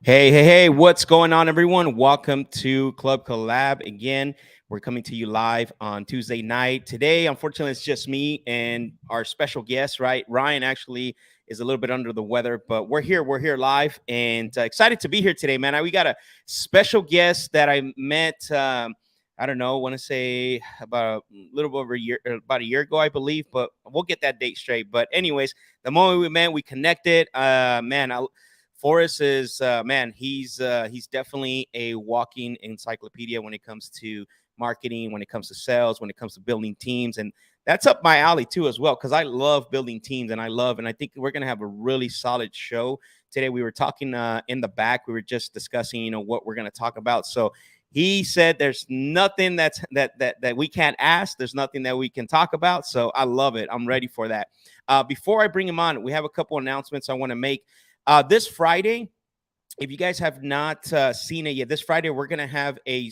Hey, what's going on, everyone? Welcome to Club Collab again. We're coming to you live on Tuesday night. Today, unfortunately, it's just me and our special guest, right? Ryan actually is a little bit under the weather, but we're here live and excited to be here today, man. We got a special guest that I met, I don't know, I want to say about a little over a year, about a year ago, I believe, but we'll get that date straight. But anyways, the moment we met, we connected, Forrest is he's definitely a walking encyclopedia when it comes to marketing, when it comes to sales, when it comes to building teams. And that's up my alley too as well, because I love building teams and I think we're gonna have a really solid show today. We were talking in the back, we were just discussing, what we're gonna talk about. So he said there's nothing that we can't ask, there's nothing that we can talk about. So I love it. I'm ready for that. Before I bring him on, we have a couple announcements I want to make. This Friday, if you guys have not seen it yet, this Friday we're gonna have a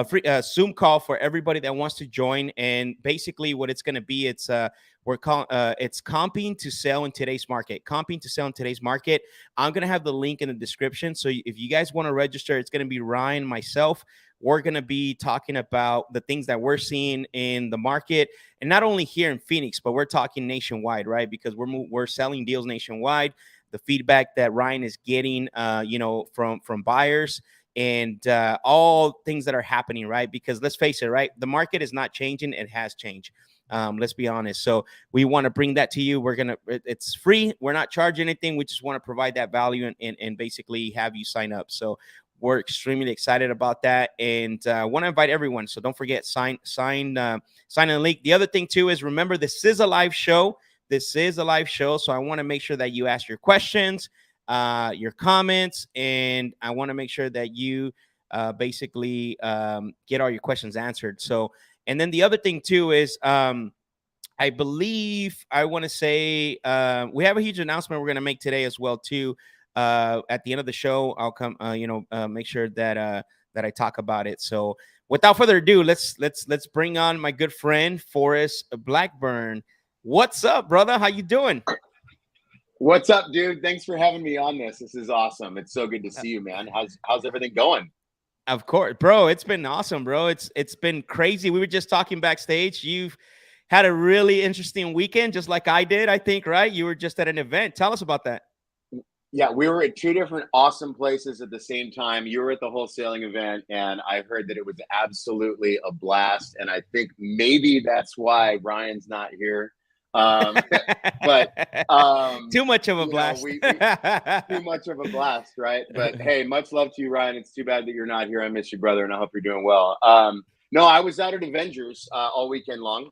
free Zoom call for everybody that wants to join. And basically, what it's gonna be, it's comping to sell in today's market. Comping to sell in today's market. I'm gonna have the link in the description. So if you guys want to register, it's gonna be Ryan, myself. We're gonna be talking about the things that we're seeing in the market, and not only here in Phoenix, but we're talking nationwide, right? Because we're selling deals nationwide. The feedback that Ryan is getting, from buyers and all things that are happening, right? Because let's face it, right? The market is not changing. It has changed. Let's be honest. So we want to bring that to you. It's free. We're not charging anything. We just want to provide that value and basically have you sign up. So we're extremely excited about that. And I want to invite everyone. So don't forget, sign the link. The other thing too is, remember, this is a live show. This is a live show, so I want to make sure that you ask your questions, your comments, and I want to make sure that you basically get all your questions answered. So, and then the other thing too is, I believe I want to say we have a huge announcement we're going to make today as well too. At the end of the show, I'll come, make sure that I talk about it. So, without further ado, let's bring on my good friend Forrest Blackburn. What's up, brother? How you doing? What's up, dude? Thanks for having me on this. This is awesome. It's so good to see you, man. How's everything going? Of course, bro. It's been awesome, bro. It's been crazy. We were just talking backstage. You've had a really interesting weekend, just like I did, I think, right? You were just at an event. Tell us about that. Yeah, we were at two different awesome places at the same time. You were at the wholesaling event, and I heard that it was absolutely a blast. And I think maybe that's why Ryan's not here. But too much of a blast. Too much of a blast, right? But hey, much love to you, Ryan. It's too bad that you're not here. I miss you, brother, and I hope you're doing well. No, I was out at Avengers all weekend long,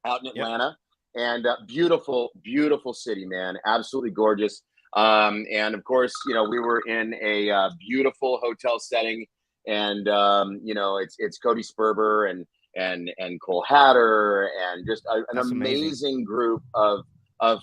out in Atlanta, and beautiful city, man. Absolutely gorgeous. And of course, we were in a beautiful hotel setting, and it's Cody Sperber and Cole Hatter, and just an amazing group of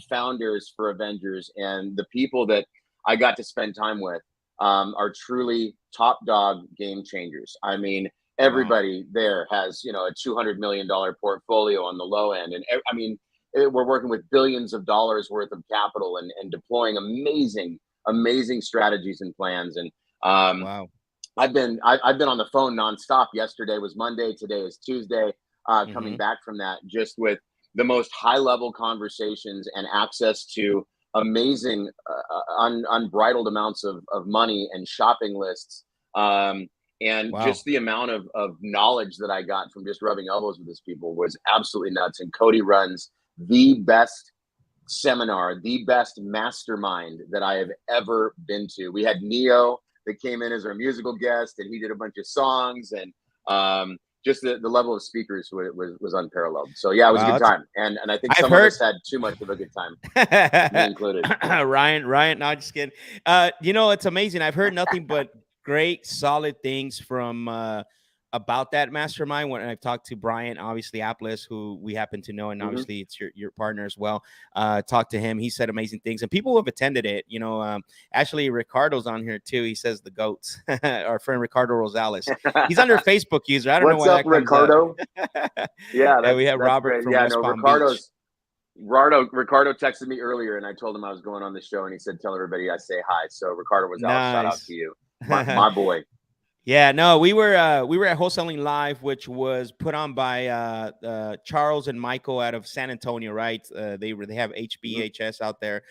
founders for Avengers. And the people that I got to spend time with are truly top dog game changers. I mean, everybody there has, a $200 million portfolio on the low end. And I mean, we're working with billions of dollars worth of capital and deploying amazing strategies and plans. And I've been on the phone nonstop. Yesterday was Monday. Today is Tuesday. Coming back from that, just with the most high level conversations and access to amazing, unbridled amounts of money and shopping lists. Just the amount of knowledge that I got from just rubbing elbows with these people was absolutely nuts. And Cody runs the best seminar, the best mastermind that I have ever been to. We had Neo that came in as our musical guest, and he did a bunch of songs, and just the level of speakers was unparalleled. So yeah, it was a Wow, good time. And I think I've some of heard. us had too much of a good time, me included. Ryan, no, just kidding. It's amazing. I've heard nothing but great, solid things from about that mastermind when I've talked to Brian, obviously Apples, who we happen to know, and obviously it's your partner as well. Talked to him. He said amazing things, and people who have attended it. Actually Ricardo's on here too. He says the goats. Our friend Ricardo Rosales. He's under a Facebook user. I don't know What's why up, that comes Ricardo? up. Yeah, And we have that's Robert great. from Yeah, West no, Palm Beach. Ricardo texted me earlier, and I told him I was going on the show, and he said, "Tell everybody I say hi." So Ricardo was out. Shout out Nice. to you, my boy. Yeah, no, we were at Wholesaling Live, which was put on by Charles and Michael out of San Antonio, right? They have HBHS out there.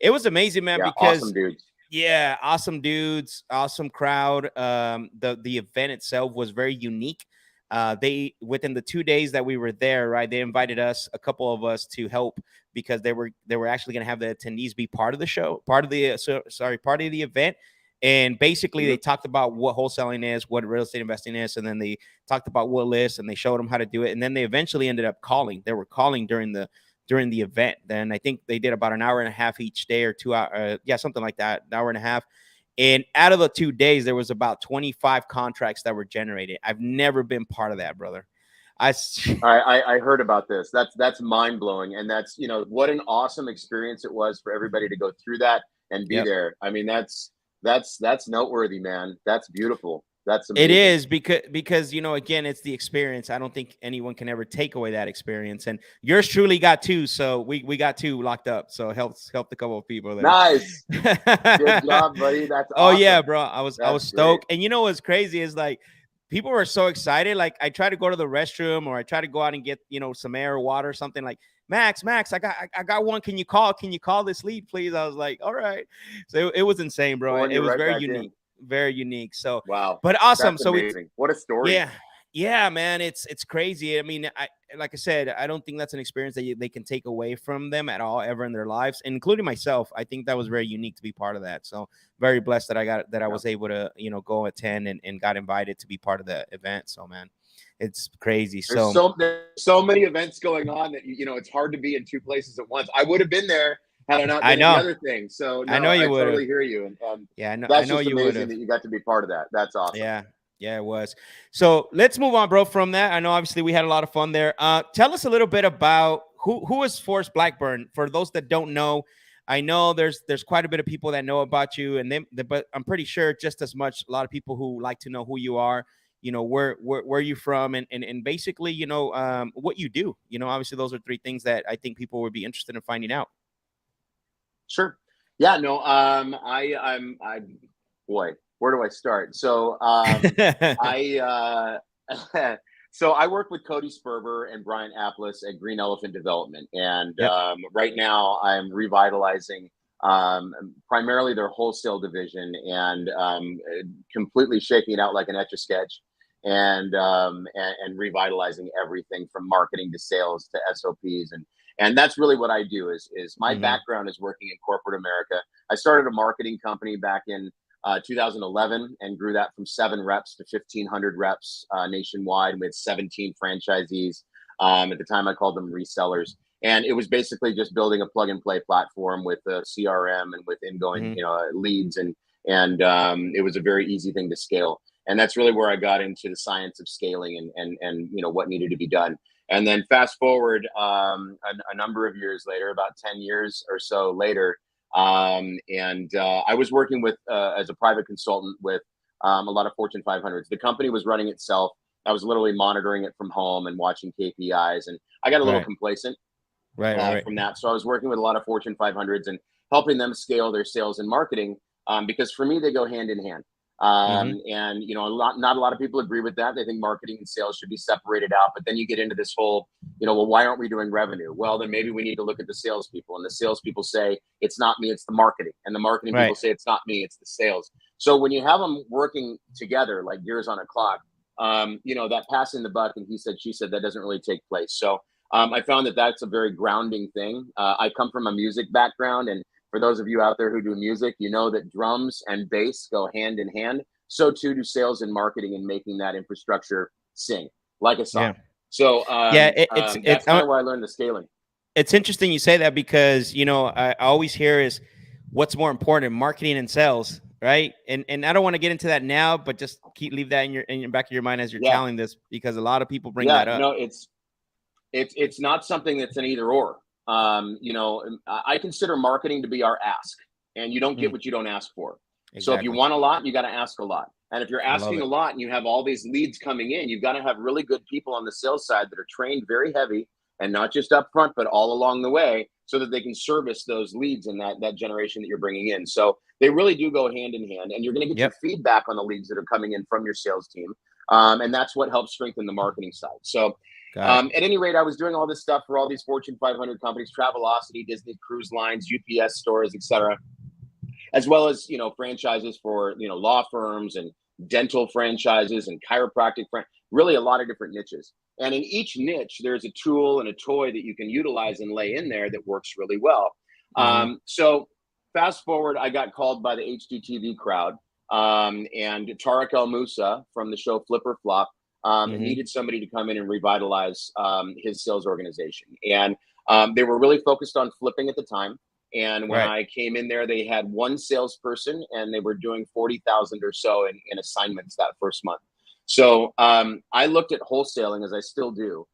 It was amazing, man, Yeah, because awesome dudes. yeah, awesome dudes, awesome crowd. The event itself was very unique. They within the 2 days that we were there, right? They invited us, a couple of us, to help because they were actually going to have the attendees be part of the show, part of the event. And basically, they talked about what wholesaling is, what real estate investing is, and then they talked about what lists, and they showed them how to do it. And then they eventually ended up calling. They were calling during the event. Then I think they did about an hour and a half each day, or 2 hours, something like that, an hour and a half. And out of the 2 days, there was about 25 contracts that were generated. I've never been part of that, brother. I heard about this. That's mind blowing, and that's what an awesome experience it was for everybody to go through that and be there. I mean, that's noteworthy, man. That's beautiful. That's amazing. It is because again, it's the experience. I don't think anyone can ever take away that experience. And yours truly got 2, so we got 2 locked up. So it helped a couple of people there. Nice, good job, buddy. That's oh awesome. Yeah, bro. I was stoked. Great. And what's crazy is, like, people were so excited. Like, I try to go to the restroom, or I try to go out and get some air or water or something. Like, Max, I got one. Can you call this lead, please? I was like, all right. So it was insane, bro. It was very unique. Very unique. So wow, but awesome. That's so amazing. What a story. Yeah, man. It's crazy. I mean, like I said, I don't think that's an experience that they can take away from them at all ever in their lives, including myself. I think that was very unique to be part of that. So very blessed that I was able to go attend and got invited to be part of the event. So, man, it's crazy. There's so many events going on that it's hard to be in 2 places at once. I would have been there had I not been in the other thing. So no, I know you would totally hear you. And yeah, I know. That's I know just you amazing that you got to be part of that. That's awesome. Yeah, it was. So let's move on, bro, from that. I know obviously we had a lot of fun there. Tell us a little bit about who is Forrest Blackburn. For those that don't know, I know there's quite a bit of people that know about you, but I'm pretty sure just as much a lot of people who like to know who you are, where you from, and basically, what you do. Obviously those are 3 things that I think people would be interested in finding out. Sure. Yeah, no, boy, where do I start? So, so I work with Cody Sperber and Brian Apples at Green Elephant Development. And right now I'm revitalizing primarily their wholesale division and completely shaking it out like an Etch-a-Sketch and revitalizing everything from marketing to sales to SOPs. And that's really what I do is my background is working in corporate America. I started a marketing company back in 2011 and grew that from 7 reps to 1,500 reps nationwide. We had 17 franchisees. At the time, I called them resellers. And it was basically just building a plug and play platform with a CRM and with ingoing leads. And it was a very easy thing to scale. And that's really where I got into the science of scaling and what needed to be done. And then fast forward a number of years later, about 10 years or so later, I was working with as a private consultant with a lot of Fortune 500s. The company was running itself. I was literally monitoring it from home and watching KPIs, and I got a little complacent from that. So I was working with a lot of Fortune 500s and helping them scale their sales and marketing because for me, they go hand in hand. And not a lot of people agree with that. They think marketing and sales should be separated out. But then you get into this whole, well, why aren't we doing revenue? Well, then maybe we need to look at the salespeople, and the salespeople say it's not me, it's the marketing, and the marketing people say it's not me, it's the sales. So when you have them working together like gears on a clock, that passing the buck and he said, she said, that doesn't really take place. So I found that that's a very grounding thing. I come from a music background, and for those of you out there who do music, you know that drums and bass go hand in hand. So too do sales and marketing and making that infrastructure sing. like a sock. Yeah. So that's kind of where I learned the scaling. It's interesting you say that because, you know, I always hear is what's more important, marketing and sales, right? And I don't want to get into that now, but just leave that in your back of your mind as you're telling this, because a lot of people bring that up. No, it's not something that's an either or. You know, I consider marketing to be our ask, and you don't get what you don't ask for. Exactly. So if you want a lot, you got to ask a lot. And if you're asking a lot and you have all these leads coming in, you've got to have really good people on the sales side that are trained very heavy, and not just up front, but all along the way, so that they can service those leads and that generation that you're bringing in. So they really do go hand in hand, and you're going to get your feedback on the leads that are coming in from your sales team. And that's what helps strengthen the marketing side. So at any rate, I was doing all this stuff for all these Fortune 500 companies, Travelocity, Disney Cruise Lines, UPS stores, etc., as well as, you know, franchises for, you know, law firms and dental franchises and chiropractic, really a lot of different niches. And in each niche, there's a tool and a toy that you can utilize and lay in there that works really well. So fast forward, I got called by the HGTV crowd, and Tarek El Moussa from the show Flip or Flop needed somebody to come in and revitalize his sales organization. And they were really focused on flipping at the time. And when I came in there, they had one salesperson, and they were doing 40,000 or so in assignments that first month. So I looked at wholesaling, as I still do,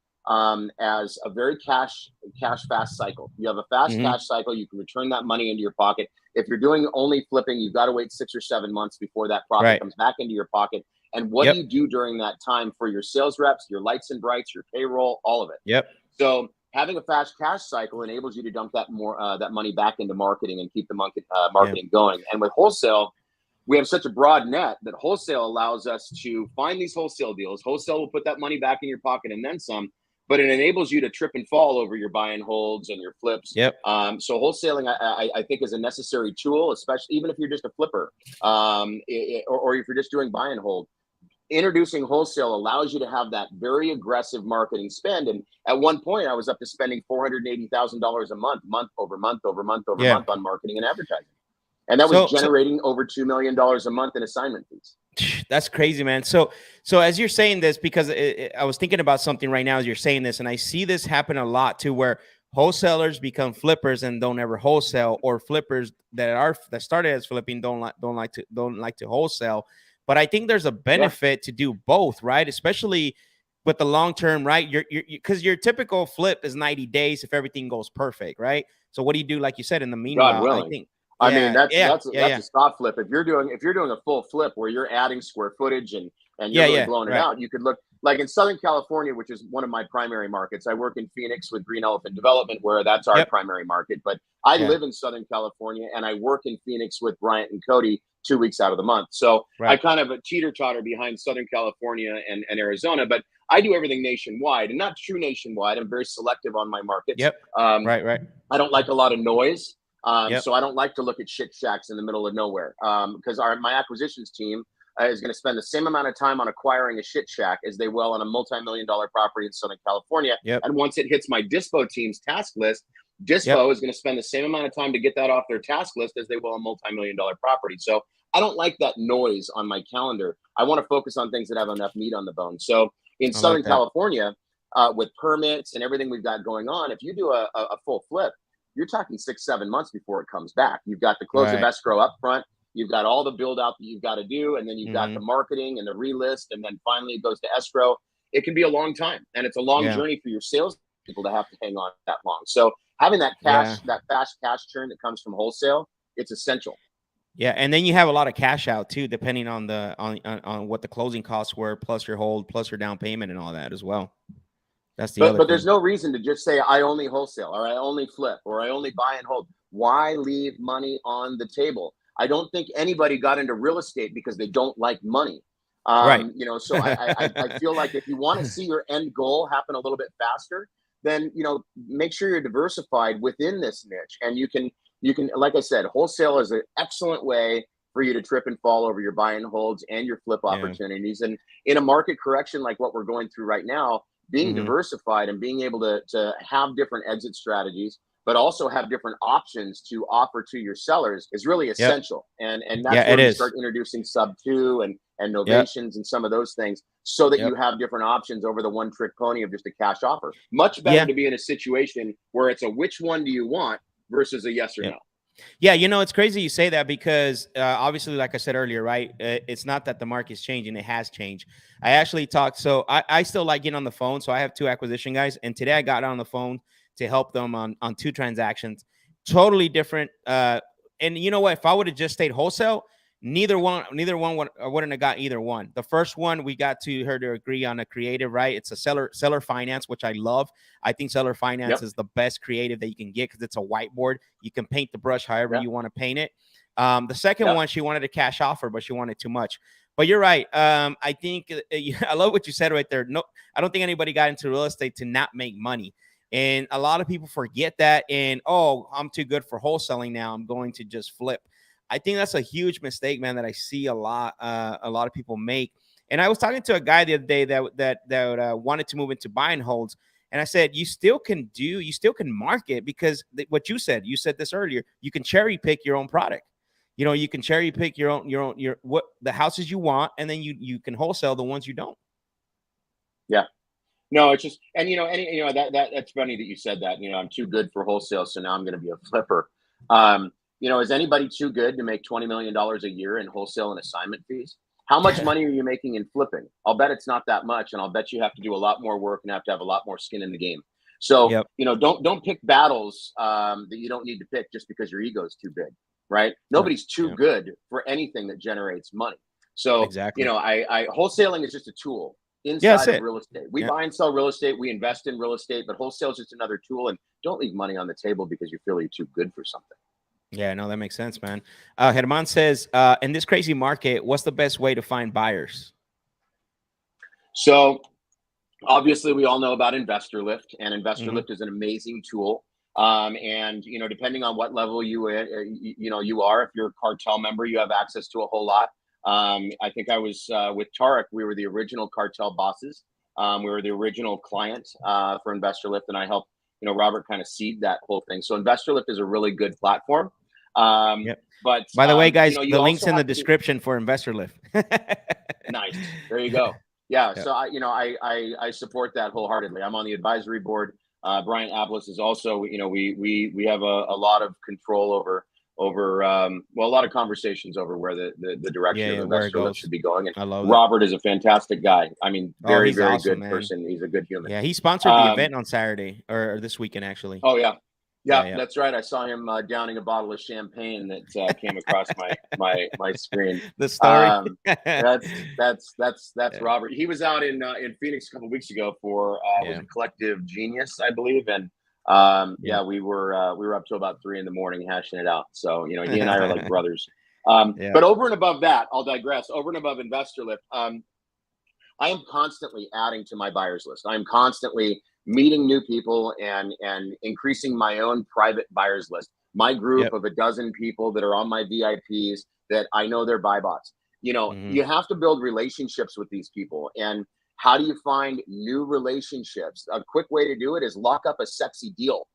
as a very cash fast cycle. You have a fast cash cycle. You can return that money into your pocket. If you're doing only flipping, you've got to wait 6 or 7 months before that profit comes back into your pocket. And what do you do during that time for your sales reps, your lights and brights, your payroll, all of it? So having a fast cash cycle enables you to dump that money back into marketing and keep the marketing going. And with wholesale, we have such a broad net that wholesale allows us to find these wholesale deals. Wholesale will put that money back in your pocket and then some, but it enables you to trip and fall over your buy and holds and your flips. So wholesaling, I think, is a necessary tool, especially even if you're just a flipper, or if you're just doing buy and hold. Introducing wholesale allows you to have that very aggressive marketing spend. And at one point, I was up to spending $480,000 a month over month on marketing and advertising. And that was generating over $2 million a month in assignment fees. That's crazy, man. So as you're saying this, because I was thinking about something right now as you're saying this, and I see this happen a lot too, where wholesalers become flippers and don't ever wholesale, or flippers that started as flipping don't like to wholesale. But I think there's a benefit to do both, right? Especially with the long term, right? Because your typical flip is 90 days if everything goes perfect, right? So what do you do, like you said, in the meanwhile? I think. I mean, that's a soft flip. If you're doing a full flip where you're adding square footage and you're really blowing it out, you could look like in Southern California, which is one of my primary markets. I work in Phoenix with Green Elephant Development, where that's our primary market. But I live in Southern California, and I work in Phoenix with Bryant and Cody 2 weeks out of the month. So I kind of teeter-totter behind Southern California and Arizona, but I do everything nationwide, and not true nationwide. I'm very selective on my markets. I don't like a lot of noise. So I don't like to look at shit shacks in the middle of nowhere, because my acquisitions team is going to spend the same amount of time on acquiring a shit shack as they will on a multi-million-dollar property in Southern California. And once it hits my Dispo team's task list, Dispo is going to spend the same amount of time to get that off their task list as they will a multi-million-dollar property. So I don't like that noise on my calendar. I want to focus on things that have enough meat on the bone. So in Southern California, with permits and everything we've got going on, if you do a full flip, you're talking 6-7 months before it comes back. You've got the close of escrow up front. You've got all the build out that you've got to do. And then you've got the marketing and the relist. And then finally it goes to escrow. It can be a long time. And it's a long journey for your sales people to have to hang on that long. So having that cash, that fast cash churn that comes from wholesale, it's essential. Yeah, and then you have a lot of cash out too, depending on the on what the closing costs were, plus your hold, plus your down payment, and all that as well. That's the other but there's no reason to just say I only wholesale, or I only flip, or I only buy and hold. Why leave money on the table? I don't think anybody got into real estate because they don't like money. You know, so I feel like if you want to see your end goal happen a little bit faster, then, you know, make sure you're diversified within this niche. And you can, like I said, wholesale is an excellent way for you to trip and fall over your buy and holds and your flip opportunities. And in a market correction like what we're going through right now, being diversified and being able to have different exit strategies, but also have different options to offer to your sellers is really essential. And that's Yeah, where it we is. start introducing sub 2 and Yep. novations and some of those things, so that Yep. you have different options over the one trick pony of just a cash offer. Much better Yeah. to be in a situation where it's a which one do you want versus a yes or Yep. no. Yeah, you know, it's crazy you say that because obviously, like I said earlier, right? It's not that the market's changing; it has changed. I actually talked, so I still like getting on the phone. So I have 2 acquisition guys, and today I got on the phone to help them on 2 transactions, totally different. And you know what? If I would have just stayed wholesale, neither one I wouldn't have got either one. The first one, we got her to agree on a creative, right? It's a seller finance, which I love. I think seller finance is the best creative that you can get because it's a whiteboard. You can paint the brush however you want to paint it. The second one, she wanted a cash offer, but she wanted too much. But you're right. I think I love what you said right there. No, I don't think anybody got into real estate to not make money. And a lot of people forget that. And, oh, I'm too good for wholesaling now, I'm going to just flip. I think that's a huge mistake, man, that I see a lot of people make. And I was talking to a guy the other day that wanted to move into buy and holds. And I said, you still can market, because what you said this earlier, you can cherry pick your own product. You know, you can cherry pick your what the houses you want, and then you can wholesale the ones you don't. Yeah. No, it's just, and that's funny that you said that. I'm too good for wholesale, so now I'm going to be a flipper. Is anybody too good to make $20 million a year in wholesale and assignment fees? How much money are you making in flipping? I'll bet it's not that much, and I'll bet you have to do a lot more work and have to have a lot more skin in the game. So, don't pick battles that you don't need to pick just because your ego is too big, right? Nobody's too good for anything that generates money. So, exactly. I wholesaling is just a tool inside of real estate. We buy and sell real estate. We invest in real estate, but wholesale is just another tool. And don't leave money on the table because you feel you're too good for something. Yeah, no, that makes sense, man. Herman says, in this crazy market, what's the best way to find buyers? So obviously we all know about InvestorLift, and InvestorLift is an amazing tool. And depending on what level you are, if you're a cartel member, you have access to a whole lot. I think I was with Tarek. We were the original cartel bosses. We were the original client for InvestorLift, and I helped Robert kind of seed that whole thing. So InvestorLift is a really good platform. But by the way, guys, the link's in the description for InvestorLift. Nice. There you go. Yeah. So I support that wholeheartedly. I'm on the advisory board. Brian Ablis is also. We have a lot of control over a lot of conversations over where the direction of InvestorLift should be going. And I love Robert is a fantastic guy. I mean, very awesome, good person. He's a good human. Yeah, he sponsored the event on Saturday or this weekend, actually. Oh yeah. Yeah, that's right. I saw him downing a bottle of champagne that came across my screen. The story. That's Robert. He was out in Phoenix a couple of weeks ago for was a Collective Genius, I believe, and we were up to about 3 a.m. hashing it out. So he and I are like brothers. But over and above that, I'll digress. Over and above InvestorLift, I am constantly adding to my buyers list. I am constantly meeting new people and increasing my own private buyers list. My group of a dozen people that are on my VIPs that I know they're buy bots. You have to build relationships with these people. And how do you find new relationships? A quick way to do it is lock up a sexy deal.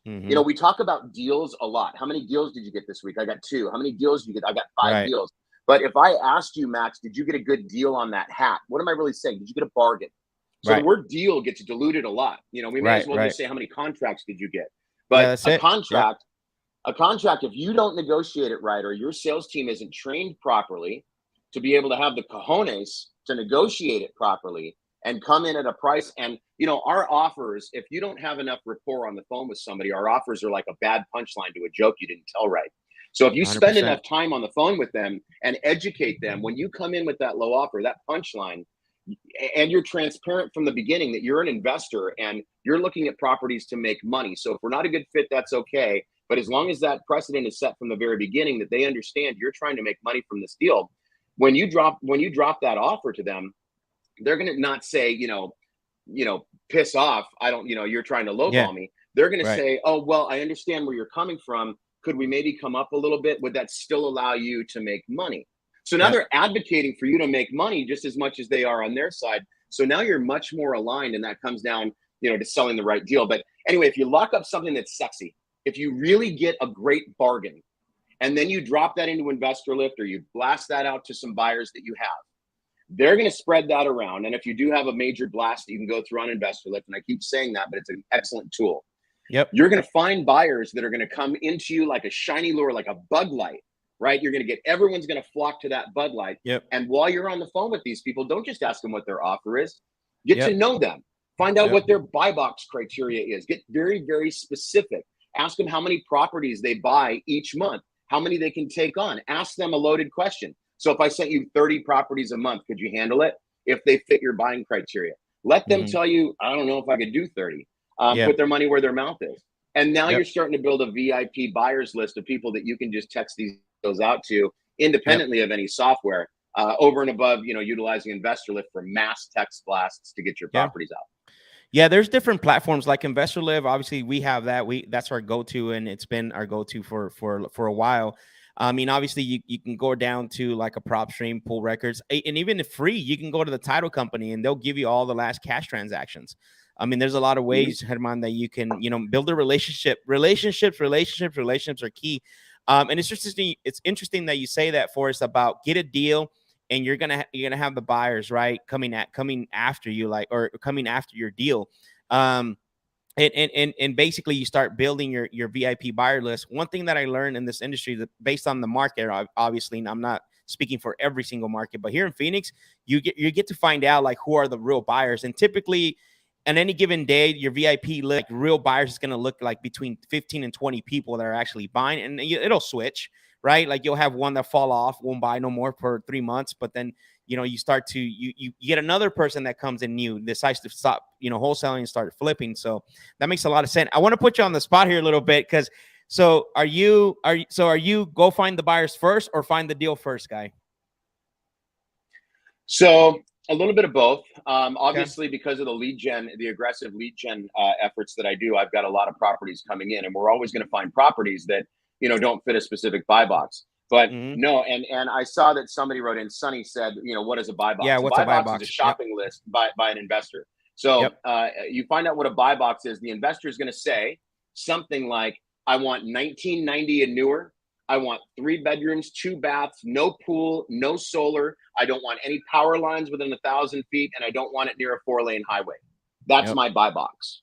We talk about deals a lot. How many deals did you get this week? I got 2. How many deals did you get? I got 5 deals. But if I asked you, Max, did you get a good deal on that hat? What am I really saying? Did you get a bargain? So the word deal gets diluted a lot. We may as well just say, how many contracts did you get? But a contract, if you don't negotiate it right, or your sales team isn't trained properly to be able to have the cojones to negotiate it properly and come in at a price. And, our offers, if you don't have enough rapport on the phone with somebody, our offers are like a bad punchline to a joke you didn't tell right. So if you spend 100%. Enough time on the phone with them and educate them, when you come in with that low offer, that punchline, and you're transparent from the beginning that you're an investor and you're looking at properties to make money. So if we're not a good fit, that's okay. But as long as that precedent is set from the very beginning, that they understand you're trying to make money from this deal, when you drop that offer to them, they're going to not say, piss off. I don't, you're trying to lowball me. They're going to say, oh, well, I understand where you're coming from. Could we maybe come up a little bit? Would that still allow you to make money? So now they're advocating for you to make money just as much as they are on their side. So now you're much more aligned, and that comes down, to selling the right deal. But Anyway, if you lock up something that's sexy, if you really get a great bargain, and then you drop that into InvestorLift or you blast that out to some buyers that you have, they're going to spread that around. And if you do have a major blast that you can go through on InvestorLift, and I keep saying that, but it's an excellent tool. Yep. You're going to find buyers that are going to come into you like a shiny lure, like a Bud Light, right? You're going to get, everyone's going to flock to that Bud Light. Yep. And while you're on the phone with these people, don't just ask them what their offer is. Get to know them. Find out what their buy box criteria is. Get very, very specific. Ask them how many properties they buy each month, how many they can take on. Ask them a loaded question. So if I sent you 30 properties a month, could you handle it if they fit your buying criteria? Let them tell you, I don't know if I could do 30. Put their money where their mouth is. And now you're starting to build a VIP buyers list of people that you can just text those out to independently of any software, over and above, utilizing InvestorLift for mass text blasts to get your properties out. Yeah, there's different platforms like InvestorLift. Obviously, we have that. That's our go-to, and it's been our go-to for a while. I mean, obviously, you can go down to like a prop stream, pull records, and even if free, you can go to the title company and they'll give you all the last cash transactions. I mean, there's a lot of ways, Herman, that you can, build a relationship. Relationships are key. And it's interesting that you say that, Forrest, about get a deal and you're gonna have the buyers, right, coming after you, or coming after your deal. And basically you start building your VIP buyer list. One thing that I learned in this industry, that based on the market, obviously, and I'm not speaking for every single market, but here in Phoenix, you get to find out like who are the real buyers. And typically on any given day, your VIP list, like real buyers, is going to look like between 15 and 20 people that are actually buying, and it'll switch, right? Like you'll have one that fall off, won't buy no more for 3 months, but then you start to you get another person that comes in new, decides to stop wholesaling and start flipping. So that makes a lot of sense. I want to put you on the spot here a little bit, because are you go find the buyers first or find the deal first guy? So a little bit of both. Obviously, because of the aggressive lead gen efforts that I do, I've got a lot of properties coming in, and we're always going to find properties that don't fit a specific buy box. But no, and I saw that somebody wrote in. Sonny said, what is a buy box? Yeah, what's a buy box? Is a shopping list by an investor. So you find out what a buy box is. The investor is going to say something like, I want 1990 and newer. I want 3 bedrooms, 2 baths, no pool, no solar. I don't want any power lines within 1,000 feet, and I don't want it near a 4-lane highway. That's my buy box.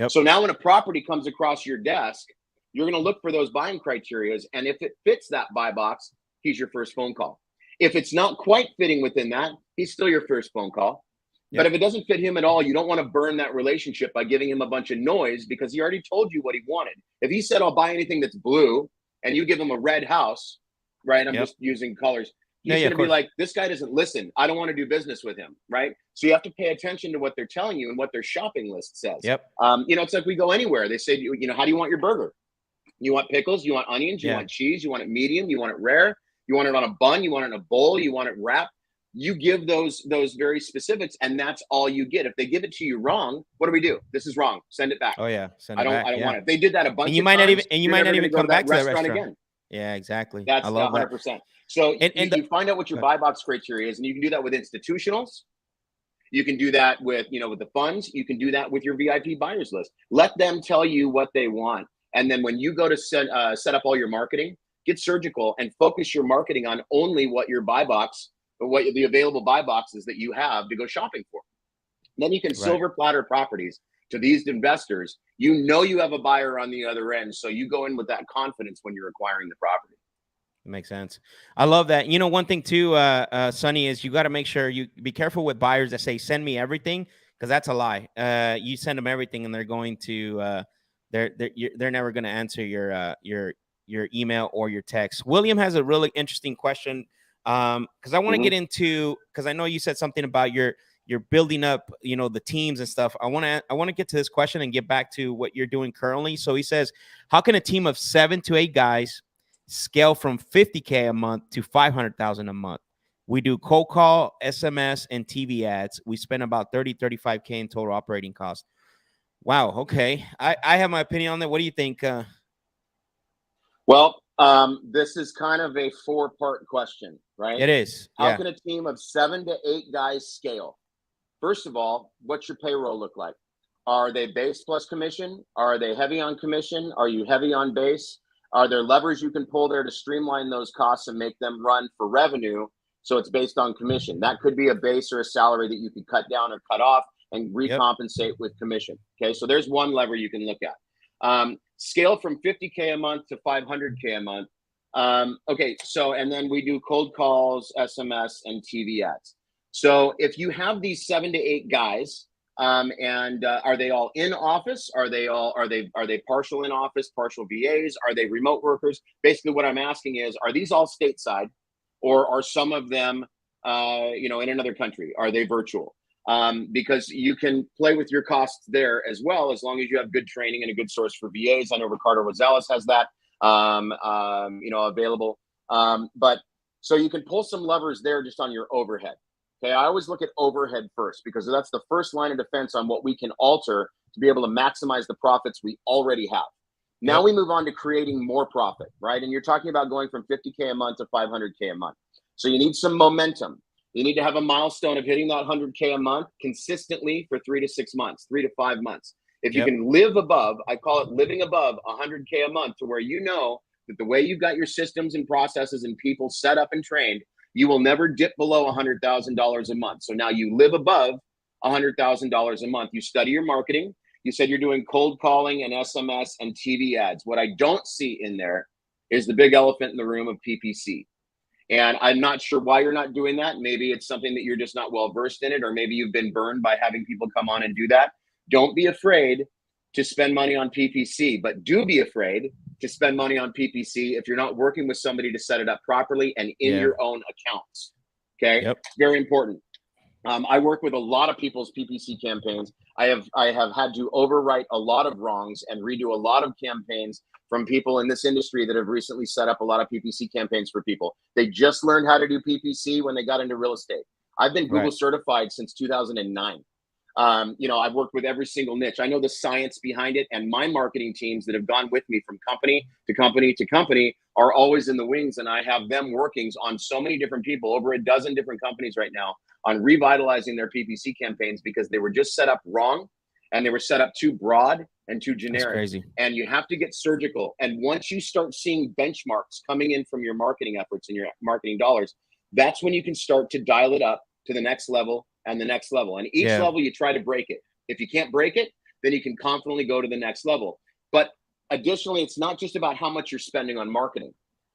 So now when a property comes across your desk, you're going to look for those buying criterias. And if it fits that buy box, he's your first phone call. If it's not quite fitting within that, he's still your first phone call. But if it doesn't fit him at all, you don't want to burn that relationship by giving him a bunch of noise, because he already told you what he wanted. If he said, I'll buy anything that's blue, and you give him a red house, right? I'm just using colors. He's going to be like, this guy doesn't listen. I don't want to do business with him, right? So you have to pay attention to what they're telling you and what their shopping list says. It's like we go anywhere. They say, how do you want your burger? You want pickles? You want onions? You want cheese? You want it medium? You want it rare? You want it on a bun? You want it in a bowl? You want it wrapped? You give those very specifics, and that's all you get. If they give it to you wrong, what do? This is wrong. Send it back. Oh yeah, I don't want it. They did that a bunch. And you of might times, not even come back to that restaurant again. Yeah, exactly. That's 100%. So you find out what your buy box criteria is, and you can do that with institutionals. You can do that with with the funds. You can do that with your VIP buyers list. Let them tell you what they want, and then when you go to set up all your marketing, get surgical and focus your marketing on only what your buy box, or what the available buy boxes that you have to go shopping for. Then you can silver platter properties to these investors. You have a buyer on the other end, so you go in with that confidence when you're acquiring the property. Makes sense. I love that. One thing too, Sonny, is you got to make sure you be careful with buyers that say, send me everything, because that's a lie. You send them everything and they're going to, they're never going to answer your email or your text. William has a really interesting question. Because I want to get into, because I know you said something about you're building up, the teams and stuff. I want to get to this question and get back to what you're doing currently. So he says, how can a team of 7 to 8 guys scale from $50K a month to $500,000 a month? We do cold call, SMS, and TV ads. We spend about $35K in total operating costs. Wow. Okay. I have my opinion on that. What do you think? Well, this is kind of a 4-part question, right? It is. How can a team of 7 to 8 guys scale? First of all, what's your payroll look like? Are they base plus commission? Are they heavy on commission? Are you heavy on base? Are there levers you can pull there to streamline those costs and make them run for revenue? So it's based on commission. That could be a base or a salary that you could cut down or cut off and recompensate with commission. Okay, so there's one lever you can look at. Scale from 50K a month to 500K a month. Okay, so, and then we do cold calls, SMS, and TV ads. So if you have these 7 to 8 guys, are they all in office? Are they partial in office, partial VAs? Are they remote workers? Basically what I'm asking is, are these all stateside, or are some of them, in another country? Are they virtual? Because you can play with your costs there as well, as long as you have good training and a good source for VAs. I know Ricardo Rosales has that, available. But so you can pull some levers there just on your overhead. Okay, I always look at overhead first, because that's the first line of defense on what we can alter to be able to maximize the profits we already have. Now we move on to creating more profit, right? And you're talking about going from 50K a month to 500K a month. So you need some momentum. You need to have a milestone of hitting that 100K a month consistently for 3 to 6 months, 3 to 5 months. If you can live above, I call it living above 100K a month, to where you know that the way you've got your systems and processes and people set up and trained, you will never dip below $100,000 a month. So now you live above $100,000 a month. You study your marketing. You said you're doing cold calling and SMS and TV ads. What I don't see in there is the big elephant in the room of PPC. And I'm not sure why you're not doing that. Maybe it's something that you're just not well versed in it, or maybe you've been burned by having people come on and do that. Don't be afraid to spend money on PPC, but do be afraid to spend money on PPC if you're not working with somebody to set it up properly and in your own accounts. Okay, very important. I work with a lot of people's PPC campaigns. I have had to overwrite a lot of wrongs and redo a lot of campaigns from people in this industry that have recently set up a lot of PPC campaigns for people. They just learned how to do PPC when they got into real estate. I've been Google certified since 2009. I've worked with every single niche. I know the science behind it, and my marketing teams that have gone with me from company to company to company are always in the wings, and I have them working on so many different people, over a dozen different companies right now, on revitalizing their PPC campaigns, because they were just set up wrong, and they were set up too broad and too generic. That's crazy. And you have to get surgical. And once you start seeing benchmarks coming in from your marketing efforts and your marketing dollars, that's when you can start to dial it up to the next level and the next level. And each level you try to break it. If you can't break it, then you can confidently go to the next level. But additionally, it's not just about how much you're spending on marketing.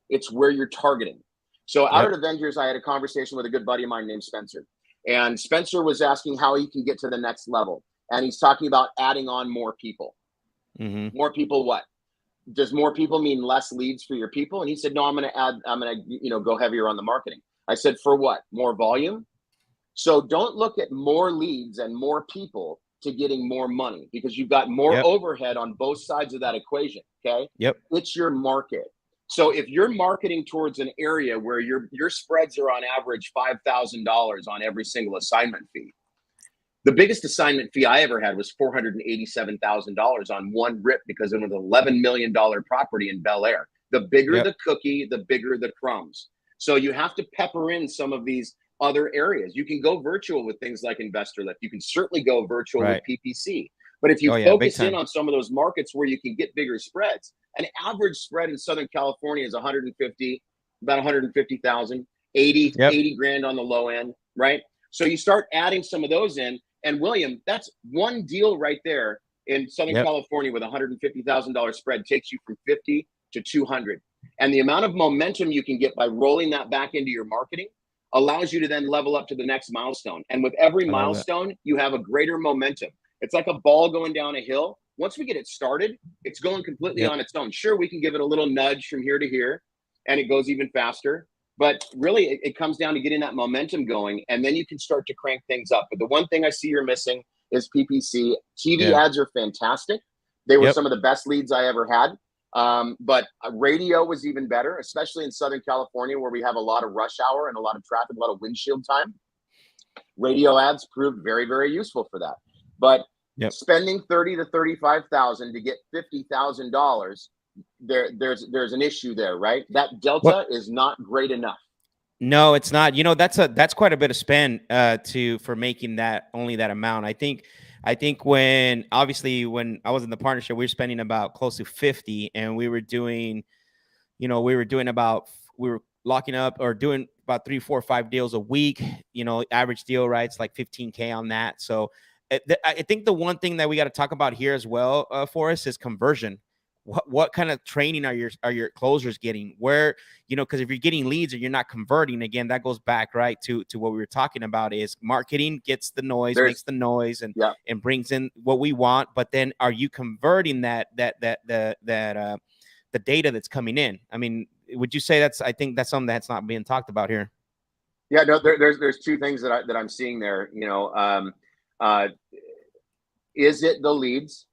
It's where you're targeting. So out at Avengers, I had a conversation with a good buddy of mine named Spencer. And Spencer was asking how he can get to the next level. And he's talking about adding on more people. More people what? Does more people mean less leads for your people? And he said, no, I'm going to go heavier on the marketing. I said, for what? More volume? So don't look at more leads and more people to getting more money, because you've got more overhead on both sides of that equation. Okay. It's your market. So if you're marketing towards an area where your spreads are on average $5,000 on every single assignment fee, the biggest assignment fee I ever had was $487,000 on one rip, because it was an $11 million property in Bel Air. The bigger the cookie, the bigger the crumbs. So you have to pepper in some of these other areas. You can go virtual with things like InvestorLift. You can certainly go virtual with PPC. But if you focus in on some of those markets where you can get bigger spreads, an average spread in Southern California is about 150,000, 80 grand on the low end, right? So you start adding some of those in. And William, that's one deal right there in Southern California with $150,000 spread takes you from 50 to 200. And the amount of momentum you can get by rolling that back into your marketing allows you to then level up to the next milestone. And with every milestone, you have a greater momentum. It's like a ball going down a hill. Once we get it started, it's going completely on its own. Sure, we can give it a little nudge from here to here, and it goes even faster. But really, it comes down to getting that momentum going, and then you can start to crank things up. But the one thing I see you're missing is PPC. TV ads are fantastic. They were some of the best leads I ever had. But radio was even better, especially in Southern California, where we have a lot of rush hour and a lot of traffic, a lot of windshield time. Radio ads proved very, very useful for that. But spending $30,000 to $35,000 to get $50,000, there's an issue there, right? That delta is not great enough. No, it's not. That's quite a bit of spend for making that only that amount. I think I think when I was in the partnership, we were spending about close to 50, and we were doing, we were locking up or doing about 3, 4, 5 deals a week, average deal, right? It's like 15K on that. So I think the one thing that we got to talk about here as well, Forrest, is conversion. What kind of training are your closers getting? Where, because if you're getting leads and you're not converting, again, that goes back right to what we were talking about, is marketing gets the noise, makes the noise, and brings in what we want. But then, are you converting the data that's coming in? I mean, would you say I think that's something that's not being talked about here? Yeah, no, there's two things that I'm seeing there. Is it the leads?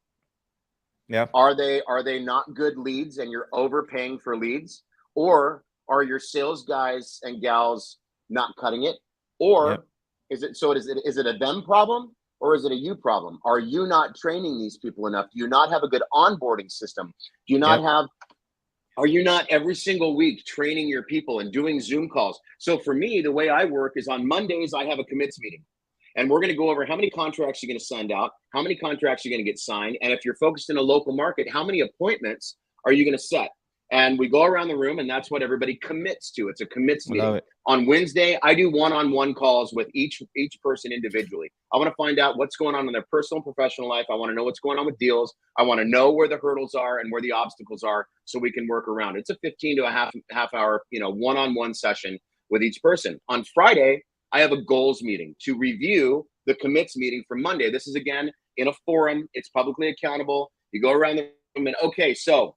Yeah. Are they not good leads and you're overpaying for leads? Or are your sales guys and gals not cutting it? Or is it a them problem, or is it a you problem? Are you not training these people enough? Do you not have a good onboarding system? Do you not are you not every single week training your people and doing Zoom calls? So for me, the way I work is on Mondays, I have a commits meeting. And we're going to go over how many contracts you're going to send out, how many contracts you're going to get signed. And if you're focused in a local market, how many appointments are you going to set? And we go around the room, and that's what everybody commits to. It's a commits meeting. On Wednesday, I do one-on-one calls with each person individually. I want to find out what's going on in their personal and professional life. I want to know what's going on with deals. I want to know where the hurdles are and where the obstacles are, so we can work around. It's a 15 to a half hour, one-on-one session with each person. On Friday, I have a goals meeting to review the commits meeting from Monday. This is, again, in a forum. It's publicly accountable. You go around the room and, okay, so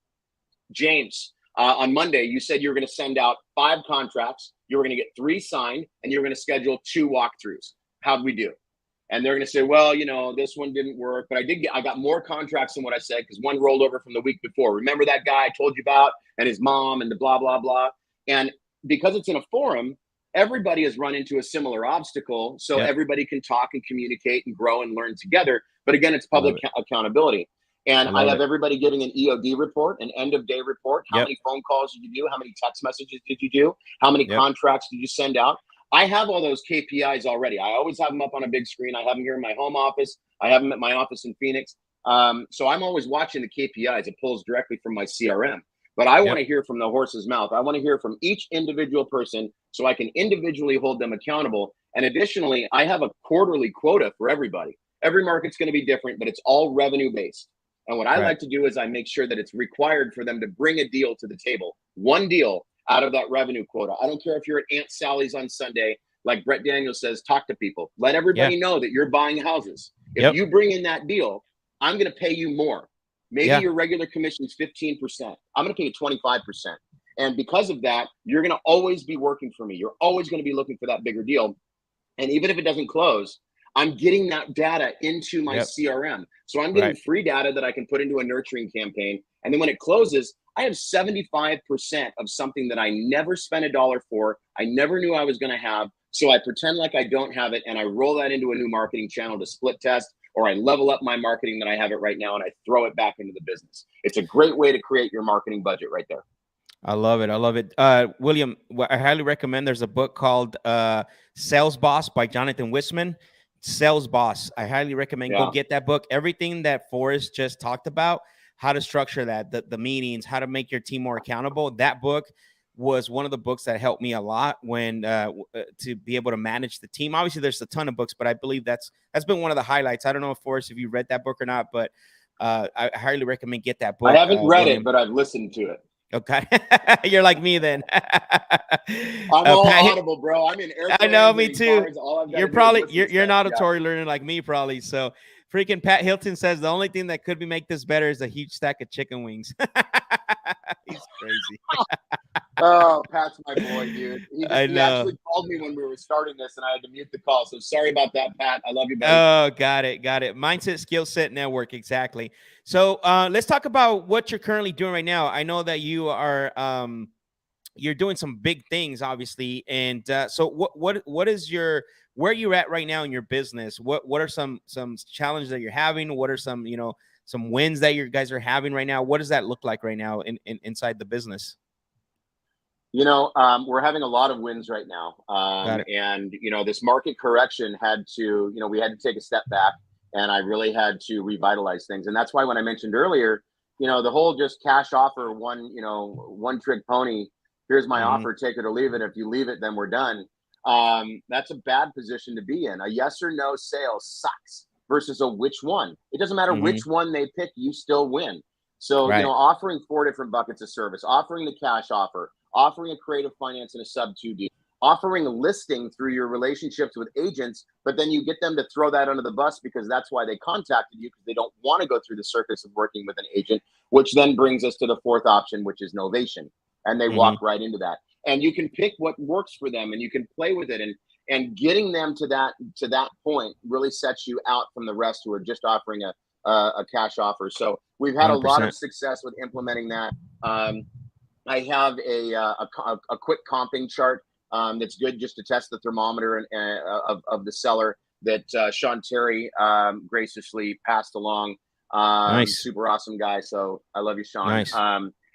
James, on Monday, you said you were going to send out 5 contracts. You were going to get 3 signed, and you were going to schedule 2 walkthroughs. How'd we do? And they're going to say, well, this one didn't work, but I got more contracts than what I said, because one rolled over from the week before. Remember that guy I told you about, and his mom, and the blah, blah, blah. And because it's in a forum, everybody has run into a similar obstacle. So everybody can talk and communicate and grow and learn together. But again, it's public accountability. And I have everybody giving an EOD report, an end of day report. How many phone calls did you do? How many text messages did you do? How many contracts did you send out? I have all those KPIs already. I always have them up on a big screen. I have them here in my home office. I have them at my office in Phoenix. So I'm always watching the KPIs. It pulls directly from my CRM. But I want to hear from the horse's mouth. I want to hear from each individual person, so I can individually hold them accountable. And additionally, I have a quarterly quota for everybody. Every market's going to be different, but it's all revenue based. And what I like to do is I make sure that it's required for them to bring a deal to the table, one deal out of that revenue quota. I don't care if you're at Aunt Sally's on Sunday, like Brett Daniels says, talk to people. Let everybody know that you're buying houses. If you bring in that deal, I'm going to pay you more. Maybe your regular commission is 15%. I'm going to pay you 25%. And because of that, you're going to always be working for me. You're always going to be looking for that bigger deal. And even if it doesn't close, I'm getting that data into my CRM. So I'm getting free data that I can put into a nurturing campaign. And then when it closes, I have 75% of something that I never spent $1 for. I never knew I was going to have. So I pretend like I don't have it, and I roll that into a new marketing channel to split test, or I level up my marketing that I have it right now, and I throw it back into the business. It's a great way to create your marketing budget right there. I love it. I love it. William, I highly recommend, there's a book called Sales Boss by Jonathan Wisman. Sales Boss. I highly recommend go get that book. Everything that Forrest just talked about, how to structure that, the meetings, how to make your team more accountable. That book was one of the books that helped me a lot when to be able to manage the team. Obviously, there's a ton of books, but I believe that's been one of the highlights. I don't know, Forrest, if you read that book or not, but I highly recommend get that book. I haven't read it, but I've listened to it. Okay. You're like me then. I'm all audible, bro. I'm in airplanes. I know, me too. Cars, you're probably you're an auditory learner like me, probably. So freaking Pat Hilton says the only thing that could make this better is a huge stack of chicken wings. He's crazy. Oh, Pat's my boy, dude. He actually called me when we were starting this, and I had to mute the call. So sorry about that, Pat. I love you, buddy. Oh, got it. Mindset, skill set, network. Exactly. So let's talk about what you're currently doing right now. I know that you are you're doing some big things, obviously. And so what is where you're at right now in your business? What are some challenges that you're having? What are some wins that you guys are having right now? What does that look like right now inside the business? We're having a lot of wins right now. And, this market correction we had to take a step back and I really had to revitalize things. And that's why when I mentioned earlier, the whole just cash offer, one trick pony, here's my offer, take it or leave it. If you leave it, then we're done. That's a bad position to be in. A yes or no sale sucks versus a which one. It doesn't matter which one they pick, you still win. So, offering 4 different buckets of service, offering the cash offer, offering a creative finance and a sub 2 deal, offering a listing through your relationships with agents, but then you get them to throw that under the bus because that's why they contacted you, because they don't want to go through the circus of working with an agent, which then brings us to the 4th option, which is novation. And they walk right into that. And you can pick what works for them and you can play with it. And getting them to that point really sets you out from the rest who are just offering a cash offer. So we've had 100%. A lot of success with implementing that. I have a quick comping chart that's good just to test the thermometer of the seller that Sean Terry graciously passed along. Nice. Super awesome guy. So I love you, Sean. Nice.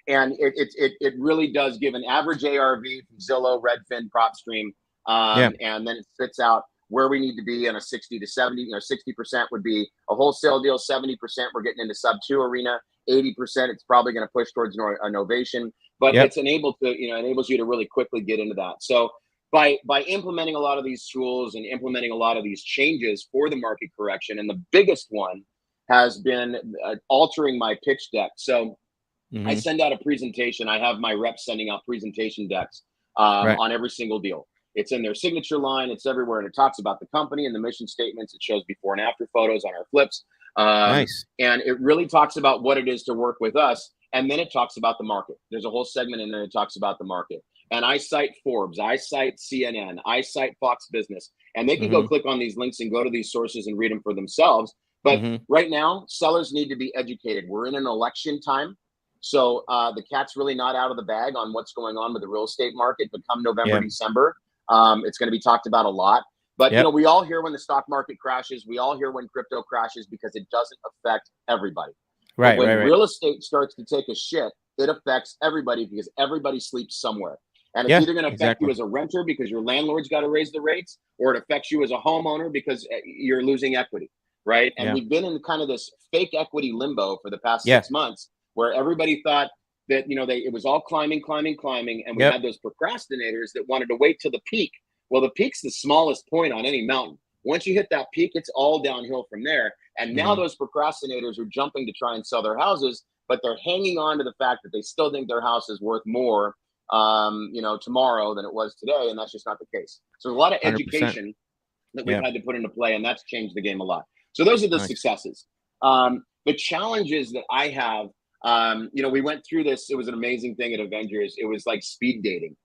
And it really does give an average ARV from Zillow, Redfin, PropStream, and then it spits out where we need to be on a 60 to 70. 60% would be a wholesale deal, 70% we're getting into sub 2 arena, 80% it's probably going to push towards a novation. But it's enables you to really quickly get into that. So by implementing a lot of these tools and implementing a lot of these changes for the market correction, and the biggest one has been altering my pitch deck. So I send out a presentation. I have my reps sending out presentation decks on every single deal. It's in their signature line. It's everywhere. And it talks about the company and the mission statements. It shows before and after photos on our flips. Nice. And it really talks about what it is to work with us. And then it talks about the market. There's a whole segment in there that talks about the market. And I cite Forbes. I cite CNN. I cite Fox Business. And they can go click on these links and go to these sources and read them for themselves. But right now, sellers need to be educated. We're in an election time. So the cat's really not out of the bag on what's going on with the real estate market. But come November, December, it's going to be talked about a lot. But we all hear when the stock market crashes. We all hear when crypto crashes because it doesn't affect everybody. Right. When real estate starts to take a shit, it affects everybody because everybody sleeps somewhere. And it's either going to affect you as a renter because your landlord's got to raise the rates, or it affects you as a homeowner because you're losing equity. Right. And we've been in kind of this fake equity limbo for the past 6 months, where everybody thought that, it was all climbing. And we had those procrastinators that wanted to wait till the peak. Well, the peak's the smallest point on any mountain. Once you hit that peak, it's all downhill from there. And now those procrastinators are jumping to try and sell their houses, but they're hanging on to the fact that they still think their house is worth more, tomorrow than it was today. And that's just not the case. So there's a lot of education 100%. That we've had to put into play, and that's changed the game a lot. So those are the successes. The challenges that I have, we went through this. It was an amazing thing at Avengers. It was like speed dating.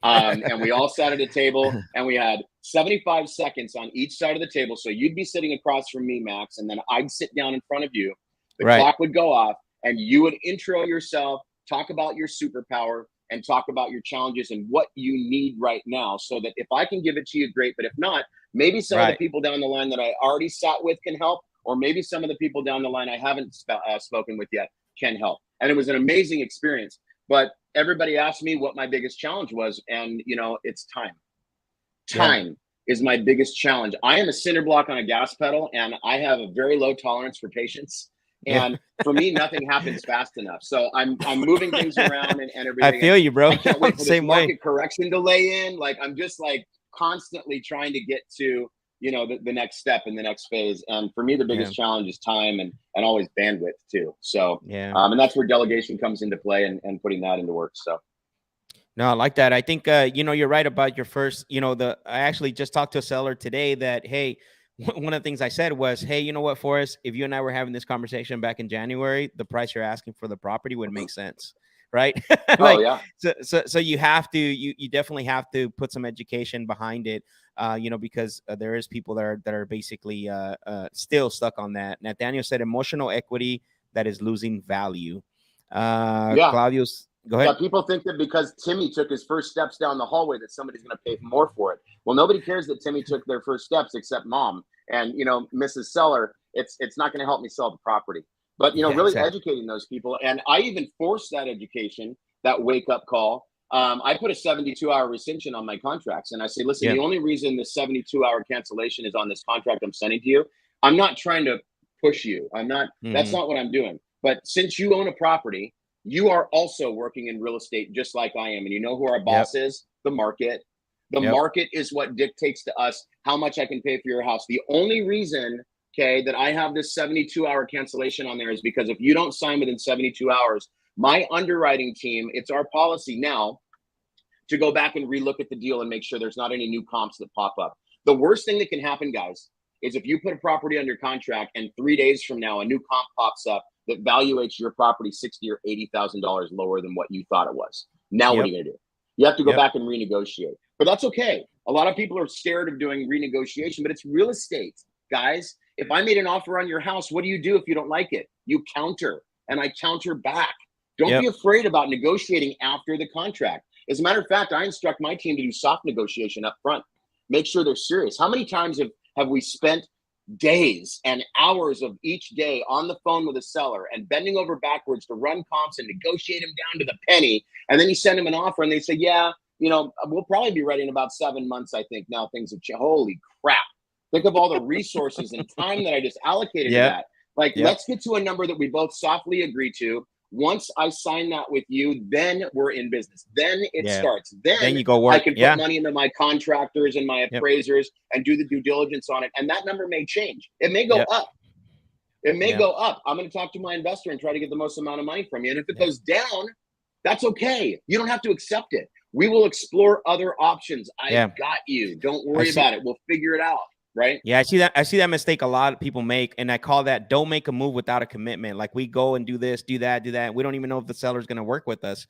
And we all sat at a table and we had 75 seconds on each side of the table. So you'd be sitting across from me, Max, and then I'd sit down in front of you. The clock would go off and you would intro yourself, talk about your superpower, and talk about your challenges and what you need right now, so that if I can give it to you, great. But if not, maybe some of the people down the line that I already sat with can help, or maybe some of the people down the line I haven't spoken with yet can help. And it was an amazing experience. But everybody asked me what my biggest challenge was. And, it's time. Time is my biggest challenge. I am a cinder block on a gas pedal, and I have a very low tolerance for patience. And for me, nothing happens fast enough. So I'm moving things around and everything. I feel you, bro. I can't wait for this market correction to lay in. Like, I'm just constantly trying to get to, the next step in the next phase. And for me, the biggest challenge is time and always bandwidth too. So, and that's where delegation comes into play and putting that into work. So. No, I like that. I think, you're right about your first, I actually just talked to a seller today that, hey, one of the things I said was, hey, you know what, Forrest, if you and I were having this conversation back in January, the price you're asking for the property would make sense. Right. So you have to, you definitely have to put some education behind it, because there is people that are basically still stuck on that. Nathaniel said emotional equity that is losing value. Claudio's, go ahead. Yeah, people think that because Timmy took his first steps down the hallway that somebody's going to pay more for it. Well, nobody cares that Timmy took their first steps except mom and, Mrs. Seller. It's not going to help me sell the property. But, really educating those people. And I even forced that education, that wake up call. I put a 72-hour rescission on my contracts. And I say, listen, the only reason the 72-hour cancellation is on this contract I'm sending to you, I'm not trying to push you. That's not what I'm doing. But since you own a property, you are also working in real estate just like I am. And you know who our boss is? The market. The market is what dictates to us how much I can pay for your house. The only reason, okay, that I have this 72-hour cancellation on there is because if you don't sign within 72 hours, my underwriting team, it's our policy now to go back and relook at the deal and make sure there's not any new comps that pop up. The worst thing that can happen, guys, is if you put a property under contract and 3 days from now, a new comp pops up that valuates your property $60,000 or $80,000 lower than what you thought it was. Now, what are you going to do? You have to go back and renegotiate. But that's okay. A lot of people are scared of doing renegotiation, but it's real estate, guys. If I made an offer on your house, what do you do if you don't like it? You counter, and I counter back. Don't be afraid about negotiating after the contract. As a matter of fact, I instruct my team to do soft negotiation up front. Make sure they're serious. How many times have we spent days and hours of each day on the phone with a seller and bending over backwards to run comps and negotiate them down to the penny? And then you send them an offer and they say, yeah, you know, we'll probably be ready in about 7 months. I think now things have changed. Holy crap. Think of all the resources and time that I just allocated to that. Like, let's get to a number that we both softly agree to. Once I sign that with you, then we're in business. Then it starts. Then you go work. I can put money into my contractors and my appraisers and do the due diligence on it. And that number may change. It may go up. It may go up. I'm going to talk to my investor and try to get the most amount of money from you. And if it goes down, that's okay. You don't have to accept it. We will explore other options. I got you. Don't worry about it. We'll figure it out. Right. Yeah. I see that mistake a lot of people make. And I call that don't make a move without a commitment. Like we go and do this, do that. We don't even know if the seller's going to work with us.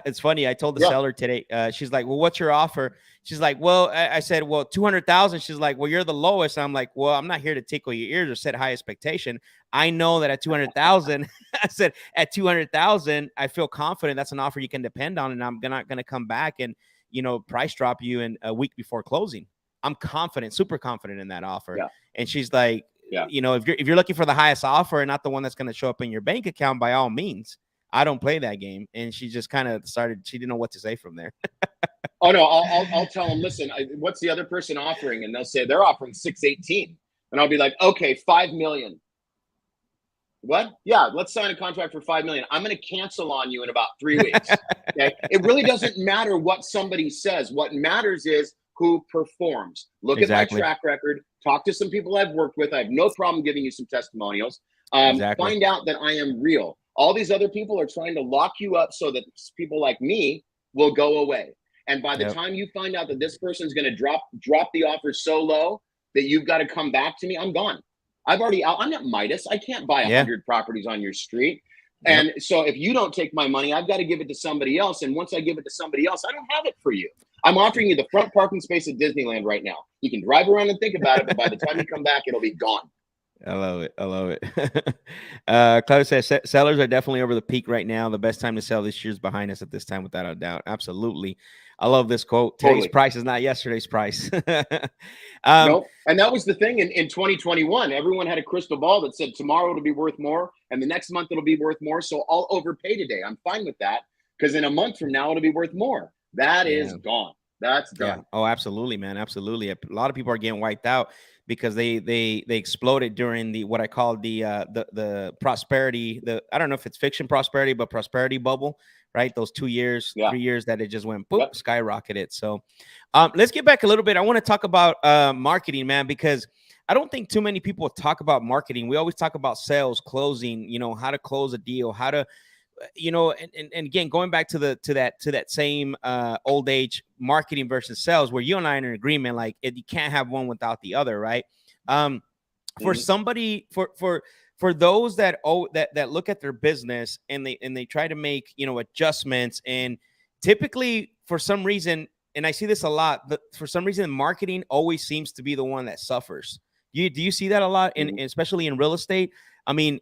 It's funny. I told the seller today, she's like, well, what's your offer? She's like, well, I said, well, 200,000. She's like, well, you're the lowest. I'm like, well, I'm not here to tickle your ears or set high expectation. I know that at 200,000, I said at 200,000, I feel confident that's an offer you can depend on. And I'm not going to come back and, you know, price drop you in a week before closing. I'm confident, super confident in that offer. Yeah. And she's like, you know, if you're looking for the highest offer and not the one that's going to show up in your bank account, by all means, I don't play that game. And she just kind of started, she didn't know what to say from there. Oh no, I'll tell them, listen, what's the other person offering? And they'll say they're offering 618. And I'll be like, okay, 5 million. What? Yeah, let's sign a contract for 5 million. I'm going to cancel on you in about 3 weeks. Okay. It really doesn't matter what somebody says. What matters is who performs. Look at my track record. Talk to some people I've worked with. I have no problem giving you some testimonials. Find out that I am real. All these other people are trying to lock you up so that people like me will go away. And by the time you find out that this person's going to drop the offer so low that you've got to come back to me, I'm gone. I'm not Midas. I can't buy 100 properties on your street. And so if you don't take my money, I've got to give it to somebody else. And once I give it to somebody else, I don't have it for you. I'm offering you the front parking space at Disneyland right now. You can drive around and think about it, but by the time you come back, it'll be gone. I love it. I love it. Claudia says sellers are definitely over the peak right now. The best time to sell this year's behind us at this time, without a doubt. Absolutely. I love this quote. Today's price is not yesterday's price. Nope. And that was the thing in 2021. Everyone had a crystal ball that said tomorrow it'll be worth more, and the next month it'll be worth more. So I'll overpay today. I'm fine with that because in a month from now it'll be worth more. That is gone. That's done. Yeah. Oh, absolutely, man. Absolutely. A lot of people are getting wiped out because they exploded during the what I call the prosperity. I don't know if it's fiction prosperity, but prosperity bubble. Right, those 2 years, 3 years that it just went boop, skyrocketed. So, let's get back a little bit. I want to talk about marketing, man, because I don't think too many people talk about marketing. We always talk about sales, closing. You know, how to close a deal, how to, you know, and again, going back to that same old age marketing versus sales, where you and I are in agreement, like you can't have one without the other, right? For somebody, for those that look at their business and they try to make, you know, adjustments, and typically for some reason, and I see this a lot, but for some reason, marketing always seems to be the one that suffers. Do you see that a lot, especially in real estate? I mean,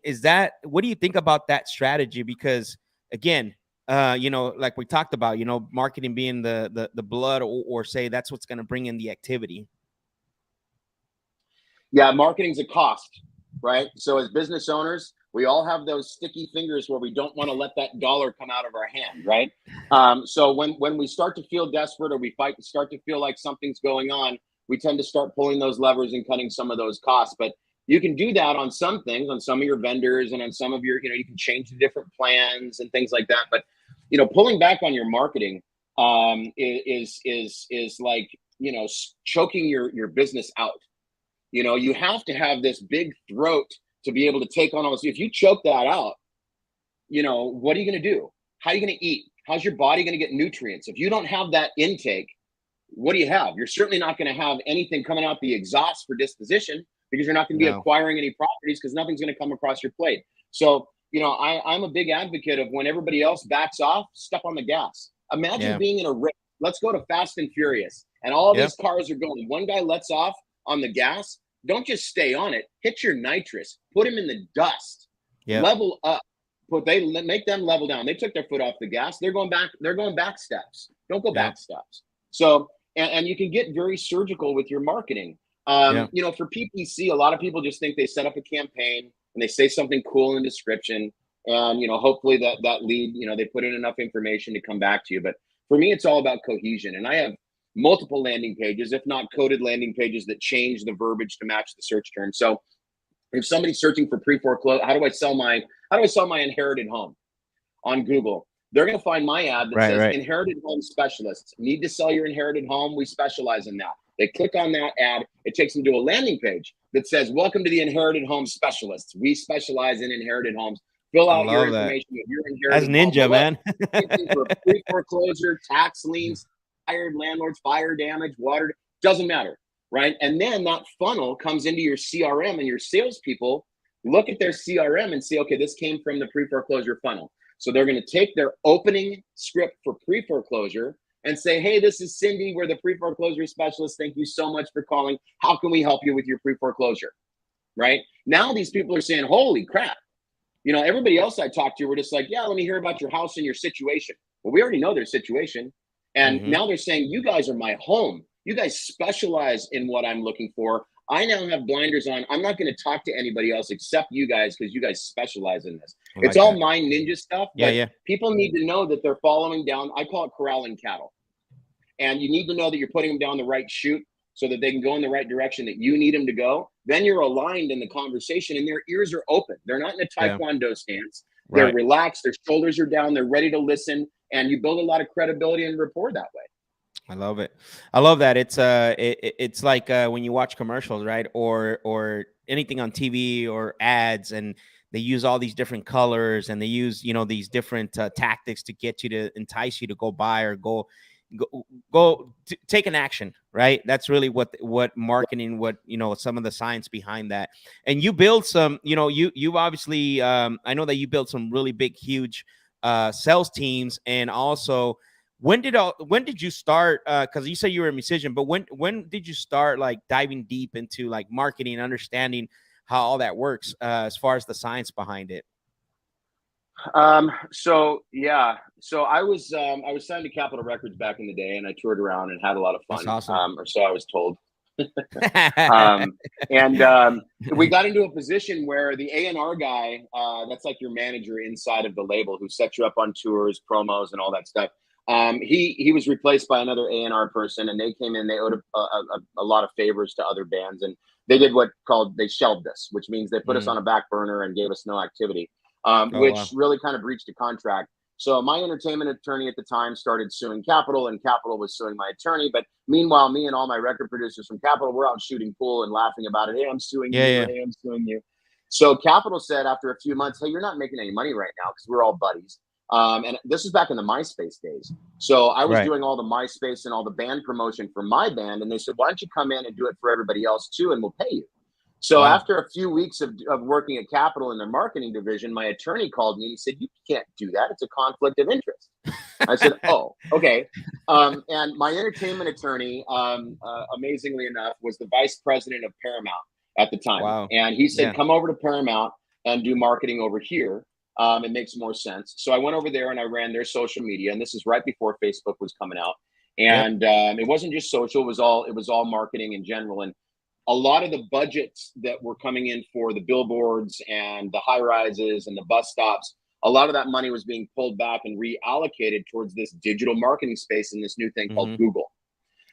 what do you think about that strategy? Because again, you know, like we talked about, you know, marketing being the blood, or say that's what's going to bring in the activity. Yeah, marketing's a cost. Right. So as business owners, we all have those sticky fingers where we don't want to let that dollar come out of our hand. Right. So when we start to feel desperate, or we start to feel like something's going on, we tend to start pulling those levers and cutting some of those costs. But You can do that on some things, on some of your vendors and on some of your, you can change the different plans and things like that. But, pulling back on your marketing is like, choking your business out. You have to have this big throat to be able to take on all this. If you choke that out, what are you going to do? How are you going to eat? How's your body going to get nutrients? If you don't have that intake, what do you have? You're certainly not going to have anything coming out the exhaust for disposition, because you're not going to be acquiring any properties, because nothing's going to come across your plate. So, I'm a big advocate of, when everybody else backs off, step on the gas. Imagine being in a race. Let's go to Fast and Furious, and all these cars are going. One guy lets off on the gas. Don't just stay on it. Hit your nitrous. Put him in the dust. Level up. Make them level down. They took their foot off the gas. They're going back. They're going back steps. Don't go back steps. So, and you can get very surgical with your marketing. For PPC, a lot of people just think they set up a campaign and they say something cool in the description, and hopefully that lead, they put in enough information to come back to you. But for me, it's all about cohesion, and I have multiple landing pages, if not coded landing pages, that change the verbiage to match the search term. So if somebody's searching for pre-foreclosure, how do I sell my inherited home on Google? They're going to find my ad that says inherited home specialists. Need to sell your inherited home? We specialize in that. They click on that ad. It takes them to a landing page that says, welcome to the inherited home specialists. We specialize in inherited homes. Fill out your information with your inherited That's ninja, home. man. For pre-foreclosure, tax liens, hired landlords, fire damage, water, doesn't matter, right? And then that funnel comes into your CRM, and your salespeople look at their CRM and say, okay, this came from the pre-foreclosure funnel. So they're going to take their opening script for pre-foreclosure and say, hey, this is Cindy. We're the pre-foreclosure specialist. Thank you so much for calling. How can we help you with your pre-foreclosure? Right? Now these people are saying, holy crap. Everybody else I talked to were just like, yeah, let me hear about your house and your situation. Well, we already know their situation. And now they're saying, you guys are my home. You guys specialize in what I'm looking for. I now have blinders on. I'm not going to talk to anybody else except you guys, because you guys specialize in this. It's all mind ninja stuff. But people need to know that they're following down. I call it corralling cattle. And you need to know that you're putting them down the right chute so that they can go in the right direction that you need them to go. Then you're aligned in the conversation, and their ears are open. They're not in a taekwondo stance. They're relaxed. Their shoulders are down. They're ready to listen. And you build a lot of credibility and rapport that way. I love it. I love that. It's like when you watch commercials, right? Or anything on TV or ads, and they use all these different colors, and they use, these different tactics to get you to entice you to go buy or go take an action, right? That's really what marketing, some of the science behind that. And you build some, you've obviously, I know that you built some really big, huge sales teams. And also, when did you start? Because you said you were a musician, but when did you start like diving deep into like marketing and understanding how all that works as far as the science behind it? So I was signed to Capitol Records back in the day, and I toured around and had a lot of fun. That's awesome. Or so I was told. We got into a position where the A&R guy, that's like your manager inside of the label, who sets you up on tours, promos, and all that stuff. He was replaced by another A&R person, and they came in. They owed a lot of favors to other bands, and they did they shelved us, which means they put us on a back burner and gave us no activity. Really kind of breached a contract. So my entertainment attorney at the time started suing Capitol, and Capitol was suing my attorney. But meanwhile, me and all my record producers from Capitol were out shooting pool and laughing about it. Hey, I'm suing you. Hey, I'm suing you. So Capitol said after a few months, hey, you're not making any money right now, because we're all buddies. And this was back in the MySpace days. So I was doing all the MySpace and all the band promotion for my band. And they said, why don't you come in and do it for everybody else too, and we'll pay you. So after a few weeks of working at Capitol in their marketing division, my attorney called me and he said, you can't do that. It's a conflict of interest. I said, oh, okay. And my entertainment attorney, amazingly enough, was the vice president of Paramount at the time. Wow. And he said, come over to Paramount and do marketing over here. It makes more sense. So I went over there and I ran their social media. And this is right before Facebook was coming out. And it wasn't just social. It was all marketing in general. And a lot of the budgets that were coming in for the billboards and the high rises and the bus stops, a lot of that money was being pulled back and reallocated towards this digital marketing space and this new thing called Google.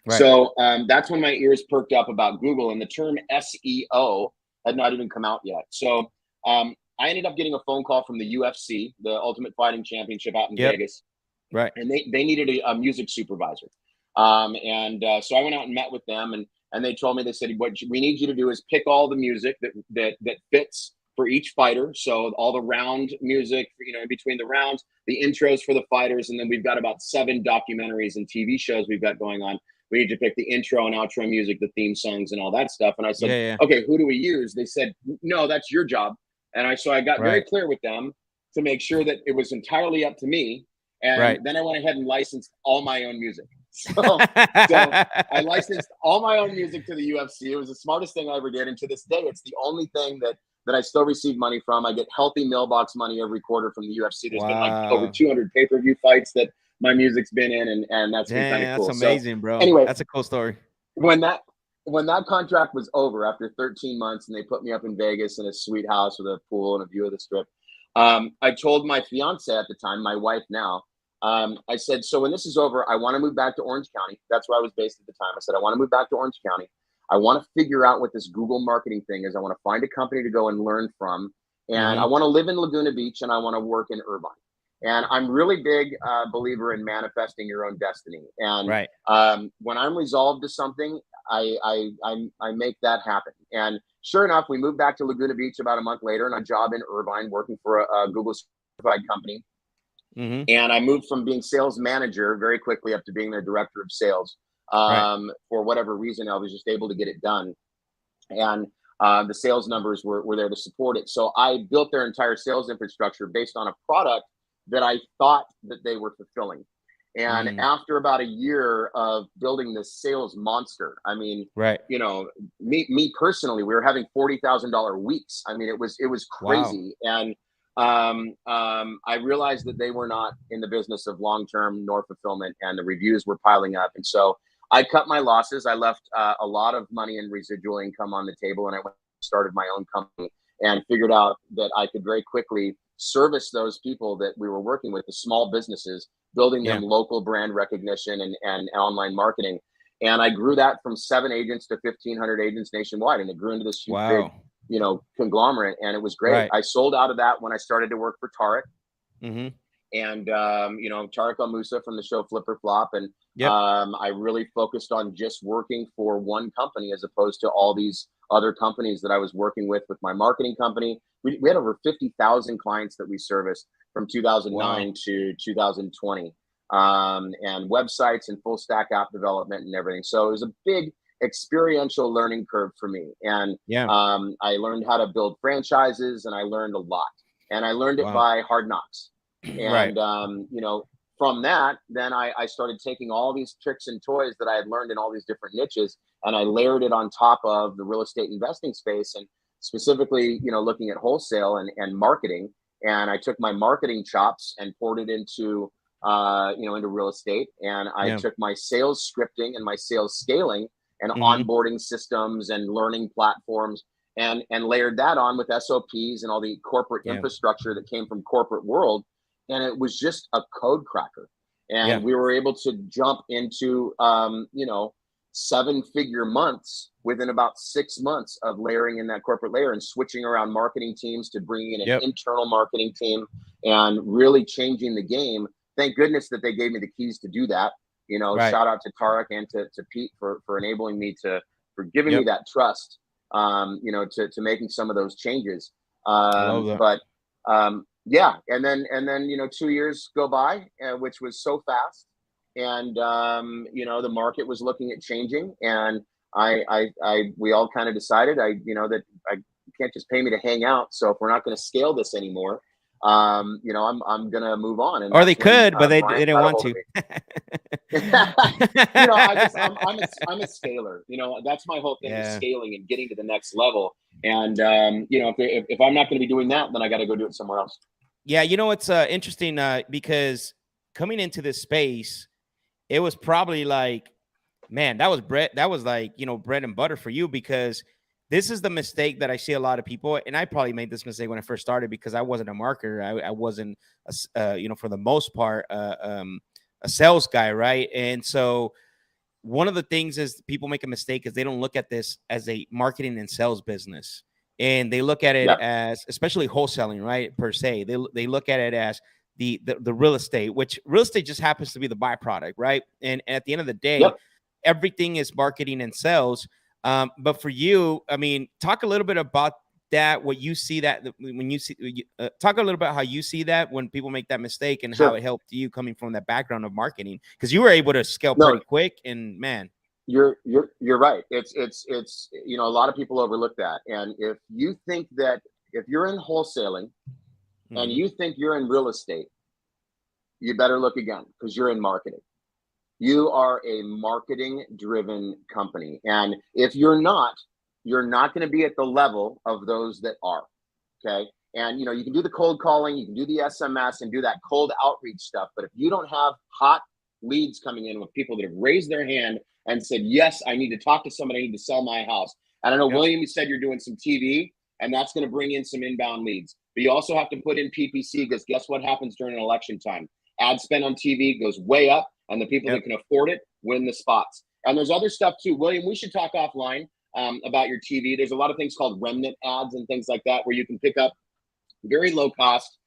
Right. So that's when my ears perked up about Google, and the term SEO had not even come out yet. So I ended up getting a phone call from the UFC, the Ultimate Fighting Championship out in Vegas. Right. And they needed a music supervisor. So I went out and met with them, and they told me, they said, what we need you to do is pick all the music that fits for each fighter. So all the round music, in between the rounds, the intros for the fighters. And then we've got about 7 documentaries and TV shows we've got going on. We need to pick the intro and outro music, the theme songs and all that stuff. And I said, okay, who do we use? They said, no, that's your job. And I got very clear with them to make sure that it was entirely up to me. And then I went ahead and licensed all my own music. So I licensed all my own music to the UFC. It was the smartest thing I ever did. And to this day, it's the only thing that I still receive money from. I get healthy mailbox money every quarter from the UFC. There's been like over 200 pay-per-view fights that my music's been in, and that's been kind of cool. That's amazing, bro. Anyway, that's a cool story. When that contract was over after 13 months, and they put me up in Vegas in a sweet house with a pool and a view of the strip, I told my fiance at the time, my wife now, I said, so when this is over, I want to move back to Orange County. That's where I was based at the time. I said, I want to move back to Orange County. I want to figure out what this Google marketing thing is. I want to find a company to go and learn from. And I want to live in Laguna Beach, and I want to work in Irvine. And I'm really big believer in manifesting your own destiny. And when I'm resolved to something, I make that happen. And sure enough, we moved back to Laguna Beach about a month later, and a job in Irvine working for a Google certified company. And I moved from being sales manager very quickly up to being the director of sales. For whatever reason, I was just able to get it done. And the sales numbers were there to support it. So I built their entire sales infrastructure based on a product that I thought that they were fulfilling. And after about a year of building this sales monster, I mean, me personally, we were having $40,000 weeks. I mean, it was crazy. And I realized that they were not in the business of long-term nor fulfillment, and the reviews were piling up. And so I cut my losses. I left a lot of money in residual income on the table, and I went and started my own company and figured out that I could very quickly service those people that we were working with, the small businesses, building them local brand recognition and online marketing. And I grew that from 7 agents to 1,500 agents nationwide, and it grew into this huge big, conglomerate, and it was great. I sold out of that when I started to work for Tarek. And Tarek El Moussa from the show Flip or Flop. And I really focused on just working for one company as opposed to all these other companies that I was working with my marketing company. We had over 50,000 clients that we serviced from 2009 to 2020, and websites and full stack app development and everything. So it was a big experiential learning curve for me. And I learned how to build franchises, and I learned a lot. And I learned it by hard knocks. And, from that, then I started taking all these tricks and toys that I had learned in all these different niches, and I layered it on top of the real estate investing space, and specifically, looking at wholesale and marketing. And I took my marketing chops and poured it into real estate. And I took my sales scripting and my sales scaling and onboarding systems and learning platforms and layered that on with SOPs and all the corporate infrastructure that came from corporate world. And it was just a code cracker. And we were able to jump into, 7-figure months within about 6 months of layering in that corporate layer and switching around marketing teams to bringing in an internal marketing team and really changing the game. Thank goodness that they gave me the keys to do that. Shout out to Tarek and to Pete for enabling me for giving me that trust, to making some of those changes. And then 2 years go by, which was so fast. And, the market was looking at changing, and we all kind of decided that I can't just pay me to hang out. So if we're not going to scale this anymore, I'm going to move on. And or they could, but they didn't want to. I'm a scaler. That's my whole thing is scaling and getting to the next level. And if I'm not going to be doing that, then I got to go do it somewhere else. Yeah, it's interesting because coming into this space, it was probably like, man, that was bread and butter for you, because this is the mistake that I see a lot of people, and I probably made this mistake when I first started because I wasn't a marketer. I wasn't, for the most part, a sales guy, right? And so one of the things is people make a mistake is they don't look at this as a marketing and sales business. and they look at it Yep. as, especially wholesaling, right, per se, they look at it as the real estate, which real estate just happens to be the byproduct, right? And at the end of the day, Yep. everything is marketing and sales. But for you, I mean, talk a little bit about that, what you see that when you see, talk a little about how you see that when people make that mistake and Sure. how it helped you coming from that background of marketing, because you were able to scale No, pretty quick. And man, you're right. It's you know, a lot of people overlook that. And if you think that if you're in wholesaling and you think you're in real estate, you better look again, because you're in marketing. You are a marketing driven company. And if you're not going to be at the level of those that are. Okay. And, you know, you can do the cold calling, you can do the SMS and do that cold outreach stuff. But if you don't have hot leads coming in with people that have raised their hand and said, yes, I need to talk to somebody, I need to sell my house. And I know, William, you said you're doing some TV, and that's going to bring in some inbound leads. But you also have to put in PPC, because guess what happens during an election time? Ad spend on TV goes way up, and the people that can afford it win the spots. And there's other stuff too. William, we should talk offline about your TV. There's a lot of things called remnant ads and things like that, where you can pick up very low cost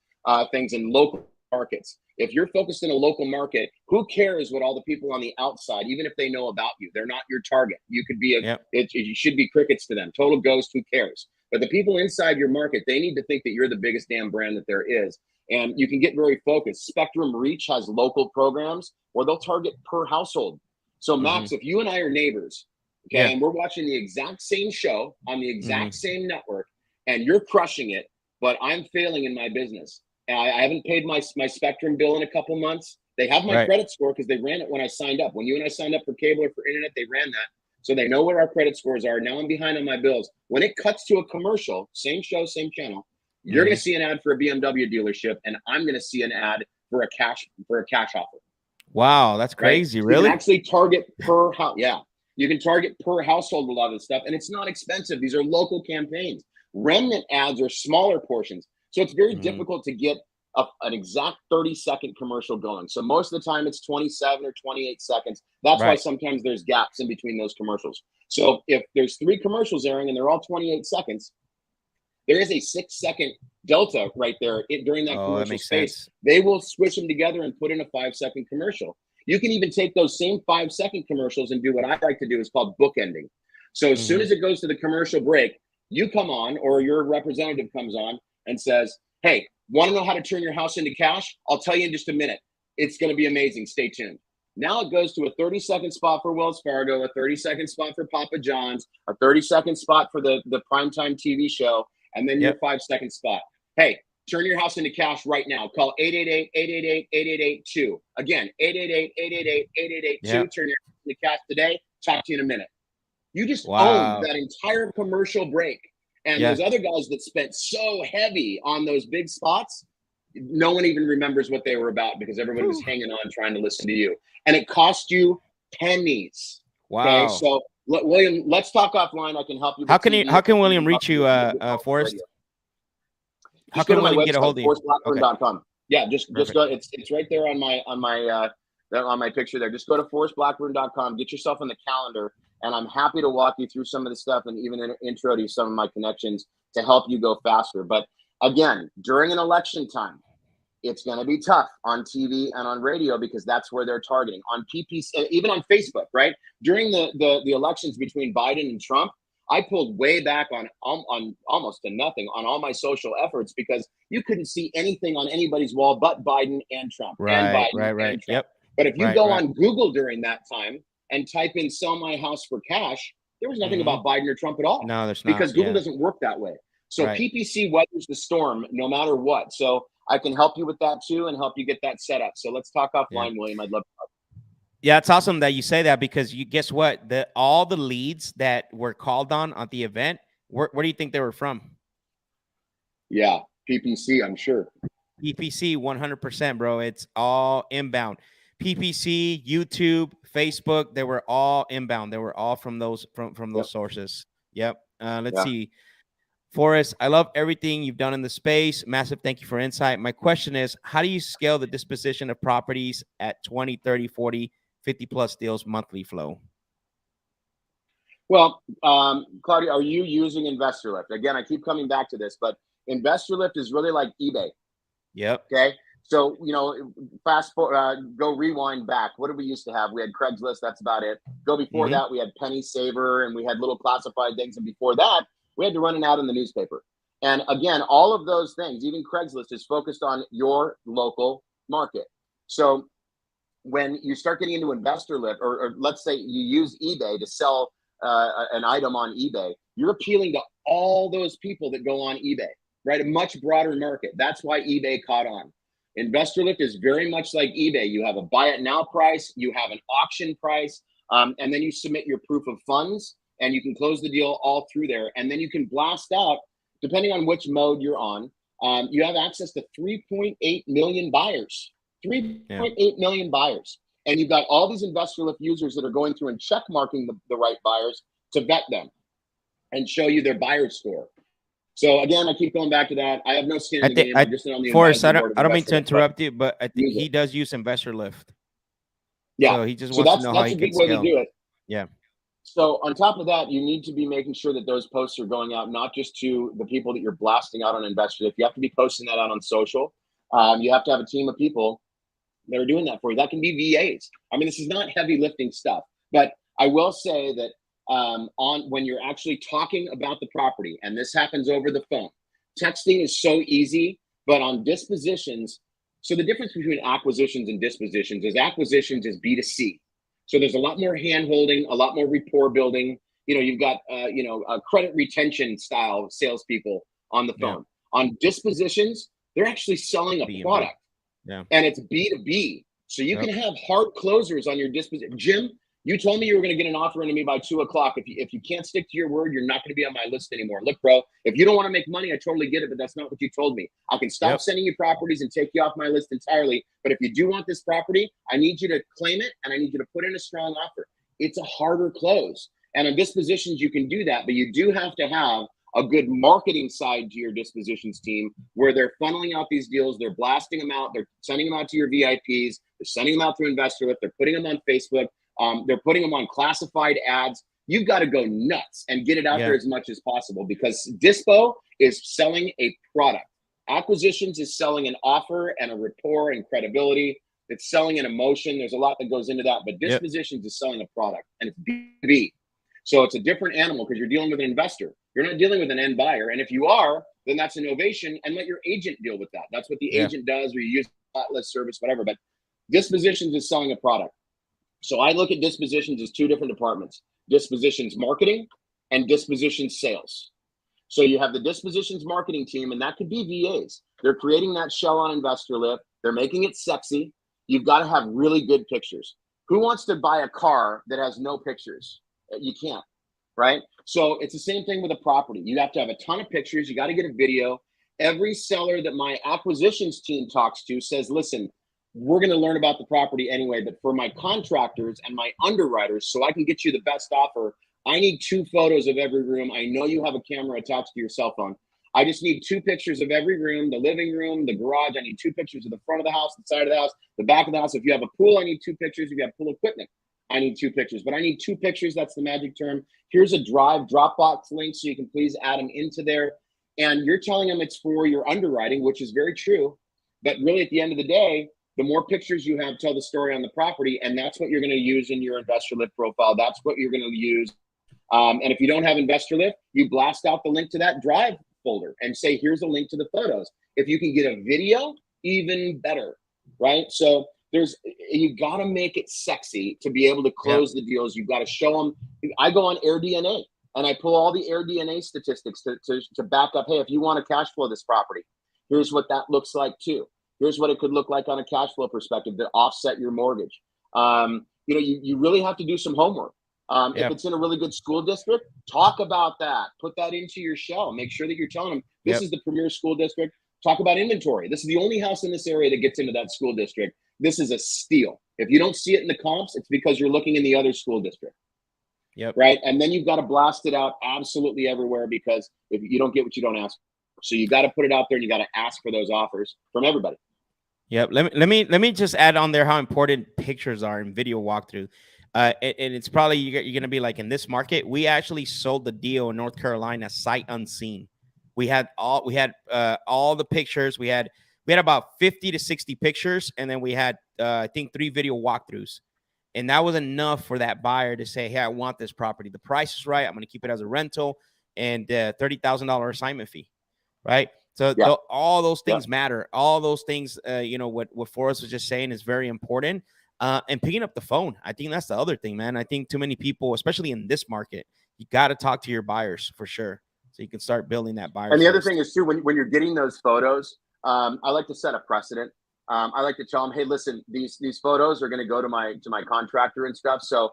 things in local markets. If you're focused in a local market, who cares what all the people on the outside, even if they know about you, they're not your target. You could be you should be crickets to them. Total ghost, who cares? But the people inside your market, they need to think that you're the biggest damn brand that there is. And you can get very focused. Spectrum Reach has local programs where they'll target per household. So Max, if you and I are neighbors, okay, and we're watching the exact same show on the exact same network, and you're crushing it, but I'm failing in my business, and I haven't paid my Spectrum bill in a couple months. They have my credit score because they ran it when I signed up. When you and I signed up for cable or for internet, they ran that. So they know what our credit scores are. Now I'm behind on my bills. When it cuts to a commercial, same show, same channel, you're going to see an ad for a BMW dealership, and I'm going to see an ad for a cash offer. Wow, that's crazy. Right? Really? You can actually target per house. Yeah, you can target per household with a lot of this stuff, and it's not expensive. These are local campaigns. Remnant ads are smaller portions, so it's very difficult to get an exact 30-second commercial going. So most of the time it's 27 or 28 seconds. That's why sometimes there's gaps in between those commercials. So if there's 3 commercials airing and they're all 28 seconds, there is a 6-second delta right there during that commercial space. Sense. They will switch them together and put in a 5-second commercial. You can even take those same 5-second commercials and do what I like to do is called bookending. So as soon as it goes to the commercial break, you come on, or your representative comes on and says, hey, want to know how to turn your house into cash? I'll tell you in just a minute. It's going to be amazing. Stay tuned. Now it goes to a 30-second spot for Wells Fargo, a 30-second spot for Papa John's, a 30-second spot for the primetime TV show, and then your 5-second spot. Hey, turn your house into cash right now. Call 888-888-8882. Again, 888-888-8882. Turn your house into cash today. Talk to you in a minute. You just owned that entire commercial break. And those other guys that spent so heavy on those big spots, no one even remembers what they were about because everybody was hanging on trying to listen to you. And it cost you pennies. Wow. Okay, so William, let's talk offline. I can help you. How can William reach you, Forrest? How can William get a hold of you? ForrestBlackburn.com. Yeah, just go. It's right there on my picture there. Just go to ForrestBlackburn.com. Get yourself on the calendar. And I'm happy to walk you through some of the stuff and even intro to some of my connections to help you go faster. But again, during an election time, it's going to be tough on TV and on radio because that's where they're targeting. On PPC, even on Facebook, right? During the elections between Biden and Trump, I pulled way back on almost to nothing on all my social efforts because you couldn't see anything on anybody's wall but Biden and Trump. Right. And Trump. Yep. But if you go on Google during that time and type in "sell my house for cash," there was nothing about Biden or Trump at all. No, there's not. Because Google doesn't work that way. So PPC weathers the storm no matter what. So I can help you with that too and help you get that set up. So let's talk offline, William. I'd love to talk. Yeah, it's awesome that you say that because guess what? All the leads that were called on at the event, where do you think they were from? Yeah, PPC, I'm sure. PPC, 100%, bro. It's all inbound. PPC, YouTube, Facebook, they were all inbound. They were all from those sources. Yep. Let's see. Forrest, I love everything you've done in the space. Massive thank you for insight. My question is, how do you scale the disposition of properties at 20, 30, 40, 50 plus deals monthly flow? Well, Claudia, are you using InvestorLift? Again, I keep coming back to this, but InvestorLift is really like eBay. Yep. Okay. So, fast forward, go rewind back. What did we used to have? We had Craigslist. That's about it. Go before that, we had Penny Saver and we had little classified things. And before that, we had to run an ad in the newspaper. And again, all of those things, even Craigslist, is focused on your local market. So when you start getting into InvestorLift, or let's say you use eBay to sell an item on eBay, you're appealing to all those people that go on eBay, right? A much broader market. That's why eBay caught on. InvestorLift is very much like eBay. You have a buy it now price, you have an auction price, and then you submit your proof of funds, and you can close the deal all through there. And then you can blast out, depending on which mode you're on, you have access to 3.8 million buyers. 3.8 million buyers. And you've got all these InvestorLift users that are going through and check marking the right buyers to vet them and show you their buyer score. So again, I keep going back to that. I have no skin in the game. I'm just on the Forrest, I board of don't mean to InvestorLift, interrupt you, but I think he does use InvestorLift. Yeah. So he just wants to know how he can scale. That's a big way to do it. Yeah. So on top of that, you need to be making sure that those posts are going out, not just to the people that you're blasting out on InvestorLift. You have to be posting that out on social. You have to have a team of people that are doing that for you. That can be VAs. I mean, this is not heavy lifting stuff, but I will say that when you're actually talking about the property, and this happens over the phone, texting is so easy, but on dispositions, so the difference between acquisitions and dispositions is acquisitions is B2C. So there's a lot more hand holding, a lot more rapport building. You've got, a credit retention style salespeople on the phone. Yeah. On dispositions, they're actually selling a product. Yeah. And it's B2B. So you can have hard closers on your disposition. Jim, you told me you were going to get an offer into me by 2:00. If you can't stick to your word, you're not going to be on my list anymore. Look, bro, if you don't want to make money, I totally get it, but that's not what you told me. I can stop sending you properties and take you off my list entirely. But if you do want this property, I need you to claim it and I need you to put in a strong offer. It's a harder close. And on dispositions, you can do that, but you do have to have a good marketing side to your dispositions team where they're funneling out these deals. They're blasting them out. They're sending them out to your VIPs. They're sending them out through InvestorLift. They're putting them on Facebook. They're putting them on classified ads. You've got to go nuts and get it out there as much as possible, because Dispo is selling a product. Acquisitions is selling an offer and a rapport and credibility. It's selling an emotion. There's a lot that goes into that, but dispositions is selling a product, and it's B2B. So it's a different animal because you're dealing with an investor. You're not dealing with an end buyer. And if you are, then that's innovation, and let your agent deal with that. That's what the agent does, or you use less service, whatever. But dispositions is selling a product. So I look at dispositions as two different departments: dispositions marketing and dispositions sales. So you have the dispositions marketing team, and that could be VAs. They're creating that shell on InvestorLift. They're making it sexy. You've got to have really good pictures. Who wants to buy a car that has no pictures? You can't, right? So it's the same thing with a property. You have to have a ton of pictures. You got to get a video. Every seller that my acquisitions team talks to says, listen, we're going to learn about the property anyway, but for my contractors and my underwriters, so I can get you the best offer, I need 2 photos of every room. I know you have a camera attached to your cell phone. I just need 2 pictures of every room, the living room, the garage. I need 2 pictures of the front of the house, the side of the house, the back of the house. If you have a pool, I need 2 pictures. If you have pool equipment, I need 2 pictures, but I need 2 pictures. That's the magic term. Here's a Dropbox link, so you can please add them into there. And you're telling them it's for your underwriting, which is very true. But really, at the end of the day, the more pictures you have tell the story on the property, and that's what you're going to use in your InvestorLift profile. That's what you're going to use. And if you don't have InvestorLift, you blast out the link to that Drive folder and say, here's a link to the photos. If you can get a video, even better, right? So you got to make it sexy to be able to close the deals. You've got to show them. I go on AirDNA and I pull all the AirDNA statistics to back up. Hey, if you want to cash flow this property, here's what that looks like too. Here's what it could look like on a cash flow perspective to offset your mortgage. You really have to do some homework. If it's in a really good school district, talk about that. Put that into your shell. Make sure that you're telling them this is the premier school district. Talk about inventory. This is the only house in this area that gets into that school district. This is a steal. If you don't see it in the comps, it's because you're looking in the other school district. Right. And then you've got to blast it out absolutely everywhere, because if you don't get what you don't ask for. So you got to put it out there, and you got to ask for those offers from everybody. Yep. Let me just add on there how important pictures are in video walkthrough. And it's probably you're going to be like, in this market, we actually sold the deal in North Carolina sight unseen. We had all the pictures. We had about 50 to 60 pictures, and then we had I think 3 video walkthroughs. And that was enough for that buyer to say, hey, I want this property. The price is right. I'm going to keep it as a rental, and $30,000 assignment fee, right? So all those things matter. All those things, what Forrest was just saying is very important. And picking up the phone, I think that's the other thing, man. I think too many people, especially in this market, you got to talk to your buyers for sure, so you can start building that buyer. And the other thing is too, when you're getting those photos, I like to set a precedent. I like to tell them, hey, listen, these photos are going to go to my contractor and stuff. So,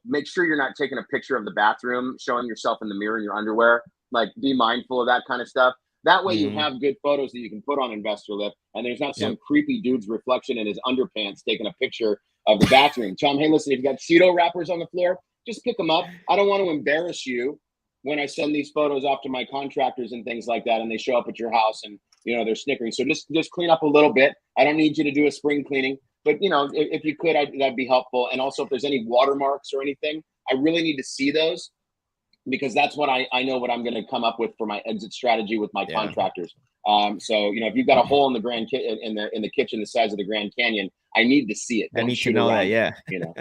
make sure you're not taking a picture of the bathroom, showing yourself in the mirror in your underwear. Like, be mindful of that kind of stuff. That way you have good photos that you can put on InvestorLift, and there's not some creepy dude's reflection in his underpants taking a picture of the bathroom. Tell him, hey, listen, if you got Cheeto wrappers on the floor, just pick them up. I don't want to embarrass you when I send these photos off to my contractors and things like that, and they show up at your house and, they're snickering. So just clean up a little bit. I don't need you to do a spring cleaning, but, if you could, that'd be helpful. And also, if there's any watermarks or anything, I really need to see those, because that's what I know what I'm going to come up with for my exit strategy with my contractors. So, if you've got a hole in the in the kitchen the size of the Grand Canyon, I need to see it. I need to know that. Yeah. Yeah.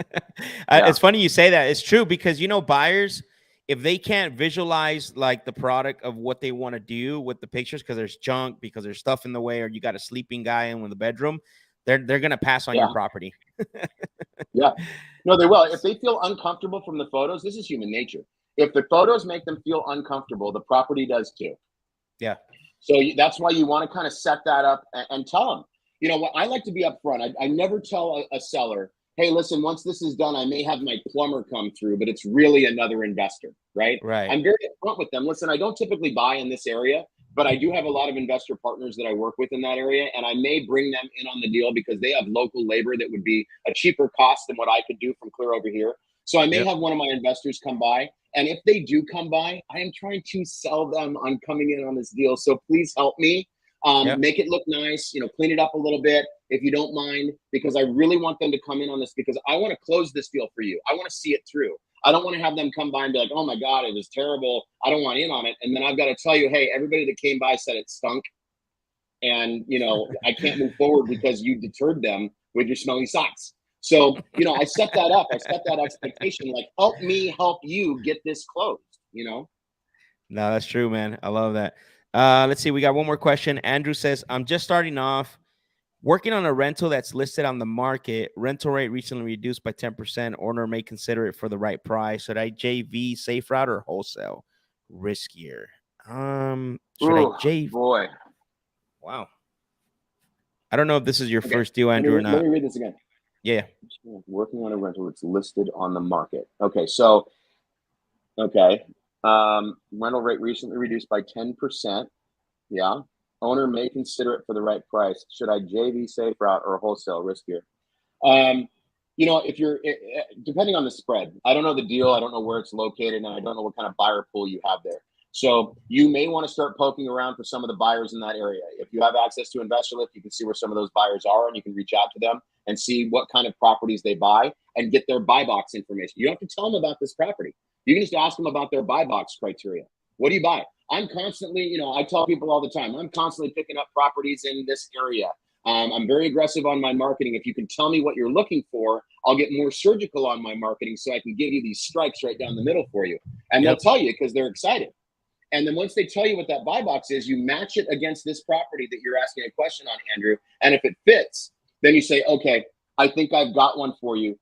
It's funny you say that. It's true, because, buyers, if they can't visualize like the product of what they want to do with the pictures, because there's junk, because there's stuff in the way, or you got a sleeping guy in the bedroom, they're going to pass on your property. Yeah. No, they will. If they feel uncomfortable from the photos, this is human nature. If the photos make them feel uncomfortable, the property does too. Yeah. So that's why you want to kind of set that up and tell them. You know what? I like to be upfront. I never tell a seller, hey, listen, once this is done, I may have my plumber come through, but it's really another investor, right? Right. I'm very upfront with them. Listen, I don't typically buy in this area, but I do have a lot of investor partners that I work with in that area, and I may bring them in on the deal because they have local labor that would be a cheaper cost than what I could do from clear over here. So I may have one of my investors come by. And if they do come by, I am trying to sell them on coming in on this deal. So please help me make it look nice, clean it up a little bit if you don't mind, because I really want them to come in on this, because I want to close this deal for you. I want to see it through. I don't want to have them come by and be like, oh my God, it was terrible. I don't want in on it. And then I've got to tell you, hey, everybody that came by said it stunk. And, I can't move forward because you deterred them with your smelly socks. So, I set that up. I set that expectation, like, help me help you get this closed, No, that's true, man. I love that. Let's see. We got one more question. Andrew says, I'm just starting off working on a rental that's listed on the market. Rental rate recently reduced by 10%. Owner may consider it for the right price. Should I JV, safe route, or wholesale? Riskier. Should I JV? Boy. Wow. I don't know if this is your first deal, Andrew, or not. Let me read this again. Yeah. Working on a rental that's listed on the market. Okay. So, rental rate recently reduced by 10%. Yeah. Owner may consider it for the right price. Should I JV, safe route, or wholesale, riskier? If you're depending on the spread, I don't know the deal. I don't know where it's located, and I don't know what kind of buyer pool you have there. So you may want to start poking around for some of the buyers in that area. If you have access to InvestorLift, you can see where some of those buyers are, and you can reach out to them and see what kind of properties they buy and get their buy box information. You don't have to tell them about this property. You can just ask them about their buy box criteria. What do you buy? I'm constantly, I tell people all the time, I'm constantly picking up properties in this area. I'm very aggressive on my marketing. If you can tell me what you're looking for, I'll get more surgical on my marketing so I can give you these strikes right down the middle for you. And they'll tell you because they're excited. And then once they tell you what that buy box is, you match it against this property that you're asking a question on, Andrew. And if it fits, then you say, okay, I think I've got one for you.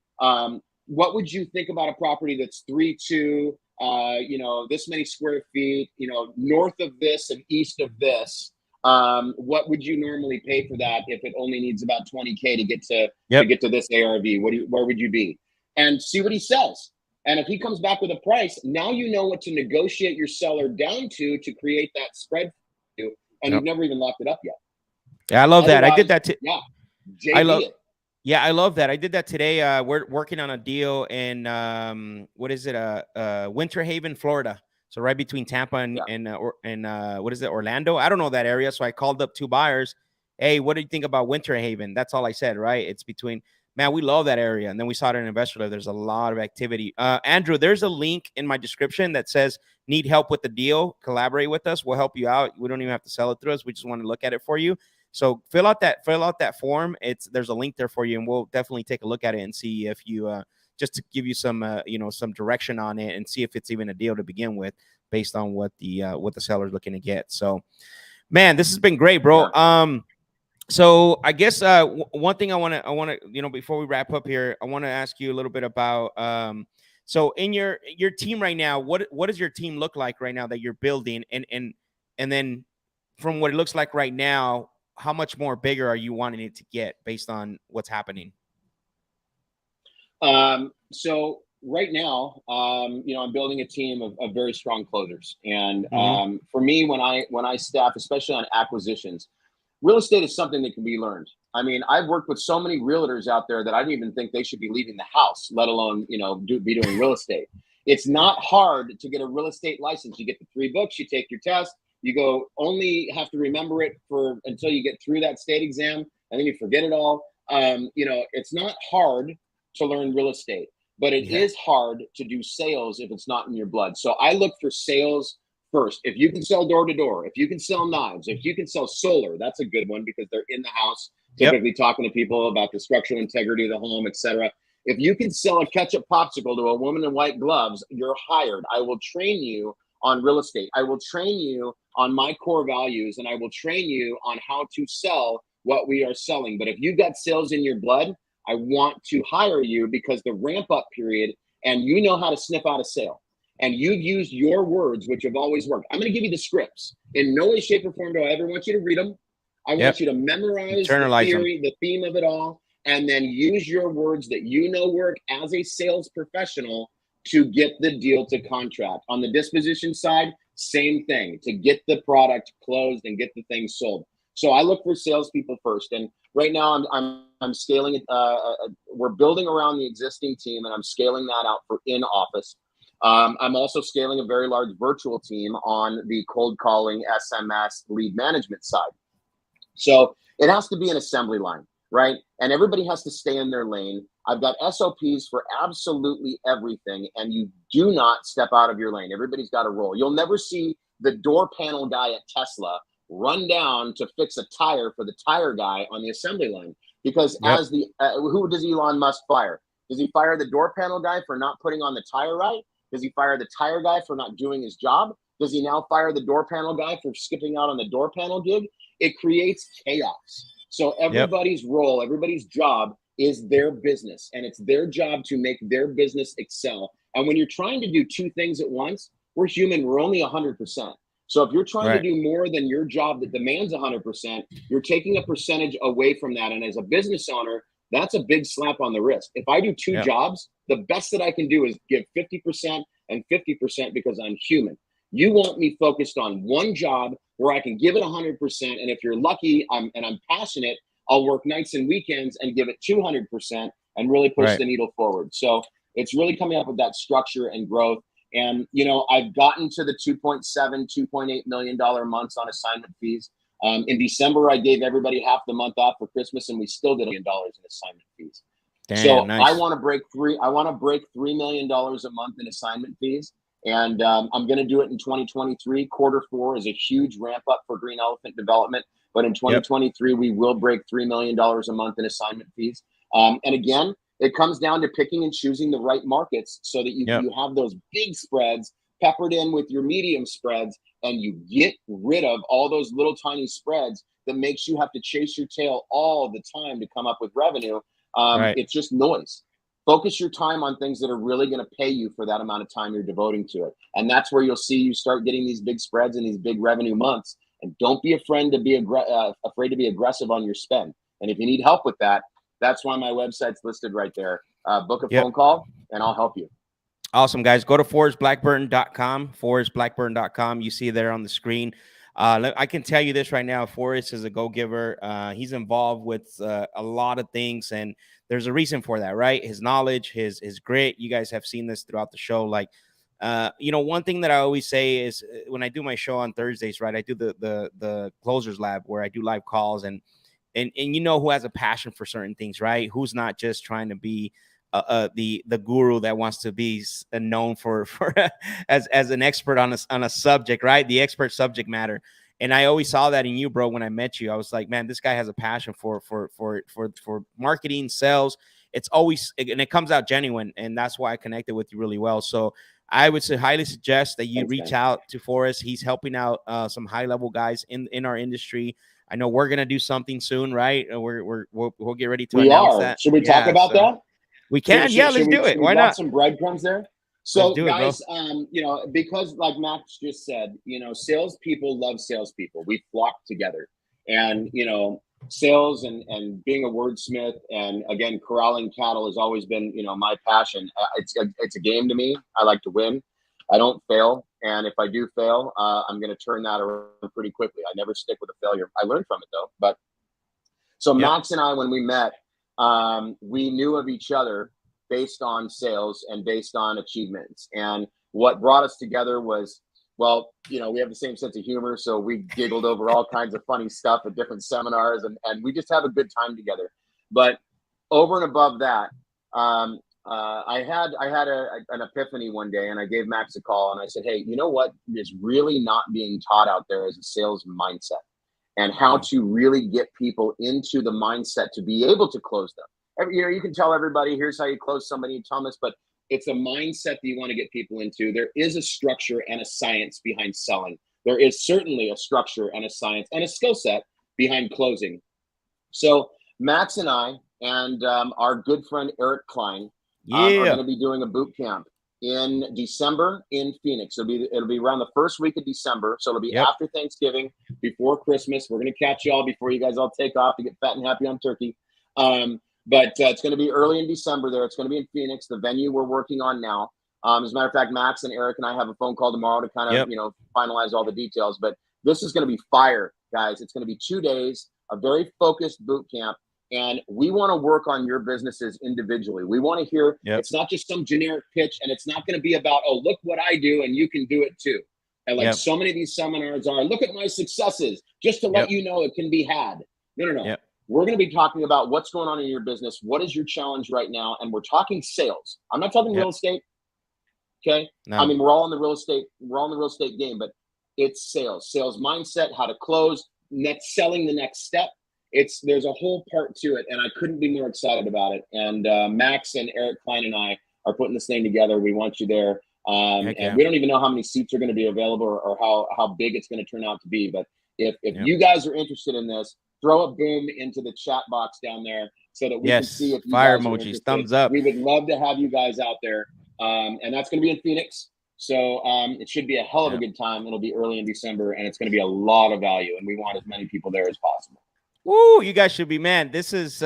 What would you think about a property that's 3.2, this many square feet, north of this and east of this? What would you normally pay for that if it only needs about 20K to get to this ARV? Where would you be? And see what he says. And if he comes back with a price, now you know what to negotiate your seller down to create that spread for you. And you've never even locked it up yet. Yeah, I love that. I did that. Yeah. I love that. I did that today. We're working on a deal in Winter Haven, Florida. So right between Tampa and Orlando. I don't know that area. So I called up 2 buyers. Hey, what do you think about Winter Haven? That's all I said, right? It's between. man, we love that area. And then we saw it in InvestorLift. There's a lot of activity. Andrew, there's a link in my description that says, need help with the deal, collaborate with us. We'll help you out. We don't even have to sell it through us. We just want to look at it for you. So fill out that form. There's a link there for you, and we'll definitely take a look at it and see if you just to give you some some direction on it and see if it's even a deal to begin with based on what the seller's looking to get. So, man, this has been great, bro. Yeah. So I guess one thing I want to before we wrap up here, I want to ask you a little bit about so in your team right now, what does your team look like right now that you're building, and then from what it looks like right now, how much more bigger are you wanting it to get based on what's happening? So right now, I'm building a team of very strong closers. And for me, when I staff, especially on acquisitions, real estate is something that can be learned. I mean, I've worked with so many realtors out there that I didn't even think they should be leaving the house, let alone, be doing real estate. It's not hard to get a real estate license. You get the 3 books, you take your test, you go, only have to remember it until you get through that state exam, and then you forget it all. It's not hard to learn real estate, but it is hard to do sales if it's not in your blood. So I look for sales first. If you can sell door to door, if you can sell knives, if you can sell solar, that's a good one because they're in the house, typically talking to people about the structural integrity of the home, etc. If you can sell a ketchup popsicle to a woman in white gloves, you're hired. I will train you on real estate. I will train you on my core values, and I will train you on how to sell what we are selling. But if you've got sales in your blood, I want to hire you because the ramp up period, and you know how to sniff out a sale. And you've used your words, which have always worked. I'm going to give you the scripts. In no way, shape, or form do I ever want you to read them. I want you to memorize the theory, the theme of it all, and then use your words that you know work as a sales professional to get the deal to contract. On the disposition side, same thing, to get the product closed and get the thing sold. So I look for salespeople first. And right now I'm scaling it. We're building around the existing team, and I'm scaling that out for in office. I'm also scaling a very large virtual team on the cold calling SMS lead management side. So it has to be an assembly line, right? And everybody has to stay in their lane. I've got SOPs for absolutely everything, and you do not step out of your lane. Everybody's got a role. You'll never see the door panel guy at Tesla run down to fix a tire for the tire guy on the assembly line, because as who does Elon Musk fire? Does he fire the door panel guy for not putting on the tire right? Does he fire the tire guy for not doing his job? Does he now fire the door panel guy for skipping out on the door panel gig? It creates chaos. So everybody's role, everybody's job is their business, and it's their job to make their business excel. And when you're trying to do 2 things at once, we're human, we're only 100%. So if you're trying to do more than your job that demands 100%, you're taking a percentage away from that. And as a business owner, that's a big slap on the wrist. If I do 2 jobs, the best that I can do is give 50% and 50% because I'm human. You want me focused on one job where I can give it 100%. And if you're lucky, I'm passionate, I'll work nights and weekends and give it 200% and really push the needle forward. So it's really coming up with that structure and growth. And, I've gotten to the $2.7, $2.8 million months on assignment fees. In December, I gave everybody half the month off for Christmas, and we still did $1 million in assignment fees. Damn, nice. I want to break $3 million a month in assignment fees. And I'm going to do it in 2023. Q4 is a huge ramp up for Green Elephant Development. But in 2023, we will break $3 million a month in assignment fees. And again, it comes down to picking and choosing the right markets so that you have those big spreads peppered in with your medium spreads, and you get rid of all those little tiny spreads that makes you have to chase your tail all the time to come up with revenue. It's just noise. Focus your time on things that are really going to pay you for that amount of time you're devoting to it. And that's where you'll see you start getting these big spreads and these big revenue months. And don't be afraid to be aggressive on your spend. And if you need help with that, that's why my website's listed right there. Book a phone call and I'll help you. Awesome, guys. Go to forrestblackburn.com, forrestblackburn.com. You see there on the screen. I can tell you this right now. Forrest is a go-giver. He's involved with a lot of things, and there's a reason for that, right? His knowledge, his grit. You guys have seen this throughout the show. Like, one thing that I always say is when I do my show on Thursdays, right, I do the Closers Lab where I do live calls, and and you know who has a passion for certain things, right? Who's not just trying to be the guru that wants to be known for as an expert on a subject, right? The expert subject matter. And I always saw that in you, bro. When I met you, I was like, man, this guy has a passion for marketing, sales. It's always, and it comes out genuine, and that's why I connected with you really well. So I would highly suggest that you reach out to Forrest. He's helping out some high level guys in our industry. I know we're gonna do something soon, right? We'll get ready to announce that. Should we talk about that? We can. Let's do it. Why not? Some breadcrumbs there. So guys, it, you know, because like Max just said, you know, salespeople love salespeople. We flock together, and you know, sales and being a wordsmith and again, corralling cattle has always been, you know, my passion. It's a game to me. I like to win. I don't fail, and if I do fail, I'm going to turn that around pretty quickly. I never stick with a failure. I learned from it though. But so Max and I, when we met, we knew of each other based on sales and based on achievements. And what brought us together was, well, you know, we have the same sense of humor. So we giggled over all kinds of funny stuff at different seminars, and we just have a good time together. But over and above that, I had an epiphany one day, and I gave Max a call and I said, hey, you know what is really not being taught out there is a sales mindset, and how to really get people into the mindset to be able to close them. You know, you can tell everybody, here's how you close somebody, Thomas, but it's a mindset that you want to get people into. There is a structure and a science behind selling. There is certainly a structure and a science and a skill set behind closing. So Max and I and our good friend Eric Klein are going to be doing a boot camp in December in Phoenix. It'll be around the first week of December. So it'll be after Thanksgiving, before Christmas. We're going to catch you all before you guys all take off to get fat and happy on turkey. But it's going to be early in December there. It's going to be in Phoenix, the venue we're working on now. As a matter of fact, Max and Eric and I have a phone call tomorrow to kind of, you know, finalize all the details. But this is going to be fire, guys. It's going to be 2 days, a very focused boot camp. And we want to work on your businesses individually. We want to hear, it's not just some generic pitch, and it's not going to be about, oh, look what I do and you can do it too. And like so many of these seminars are, look at my successes, just to let you know it can be had. No. We're going to be talking about what's going on in your business. What is your challenge right now? And we're talking sales. I'm not talking real estate. Okay. No. I mean, we're all in the real estate game, but it's sales mindset, how to close, selling the next step. There's a whole part to it, and I couldn't be more excited about it. And Max and Eric Klein and I are putting this thing together. We want you there. And we don't even know how many seats are going to be available or how big it's going to turn out to be. But if you guys are interested in this, throw a boom into the chat box down there so that we can see if you fire guys emojis, thumbs up. We would love to have you guys out there. And that's going to be in Phoenix. So it should be a hell of a good time. It'll be early in December, and it's going to be a lot of value. And we want as many people there as possible. Woo, you guys should be, man. This is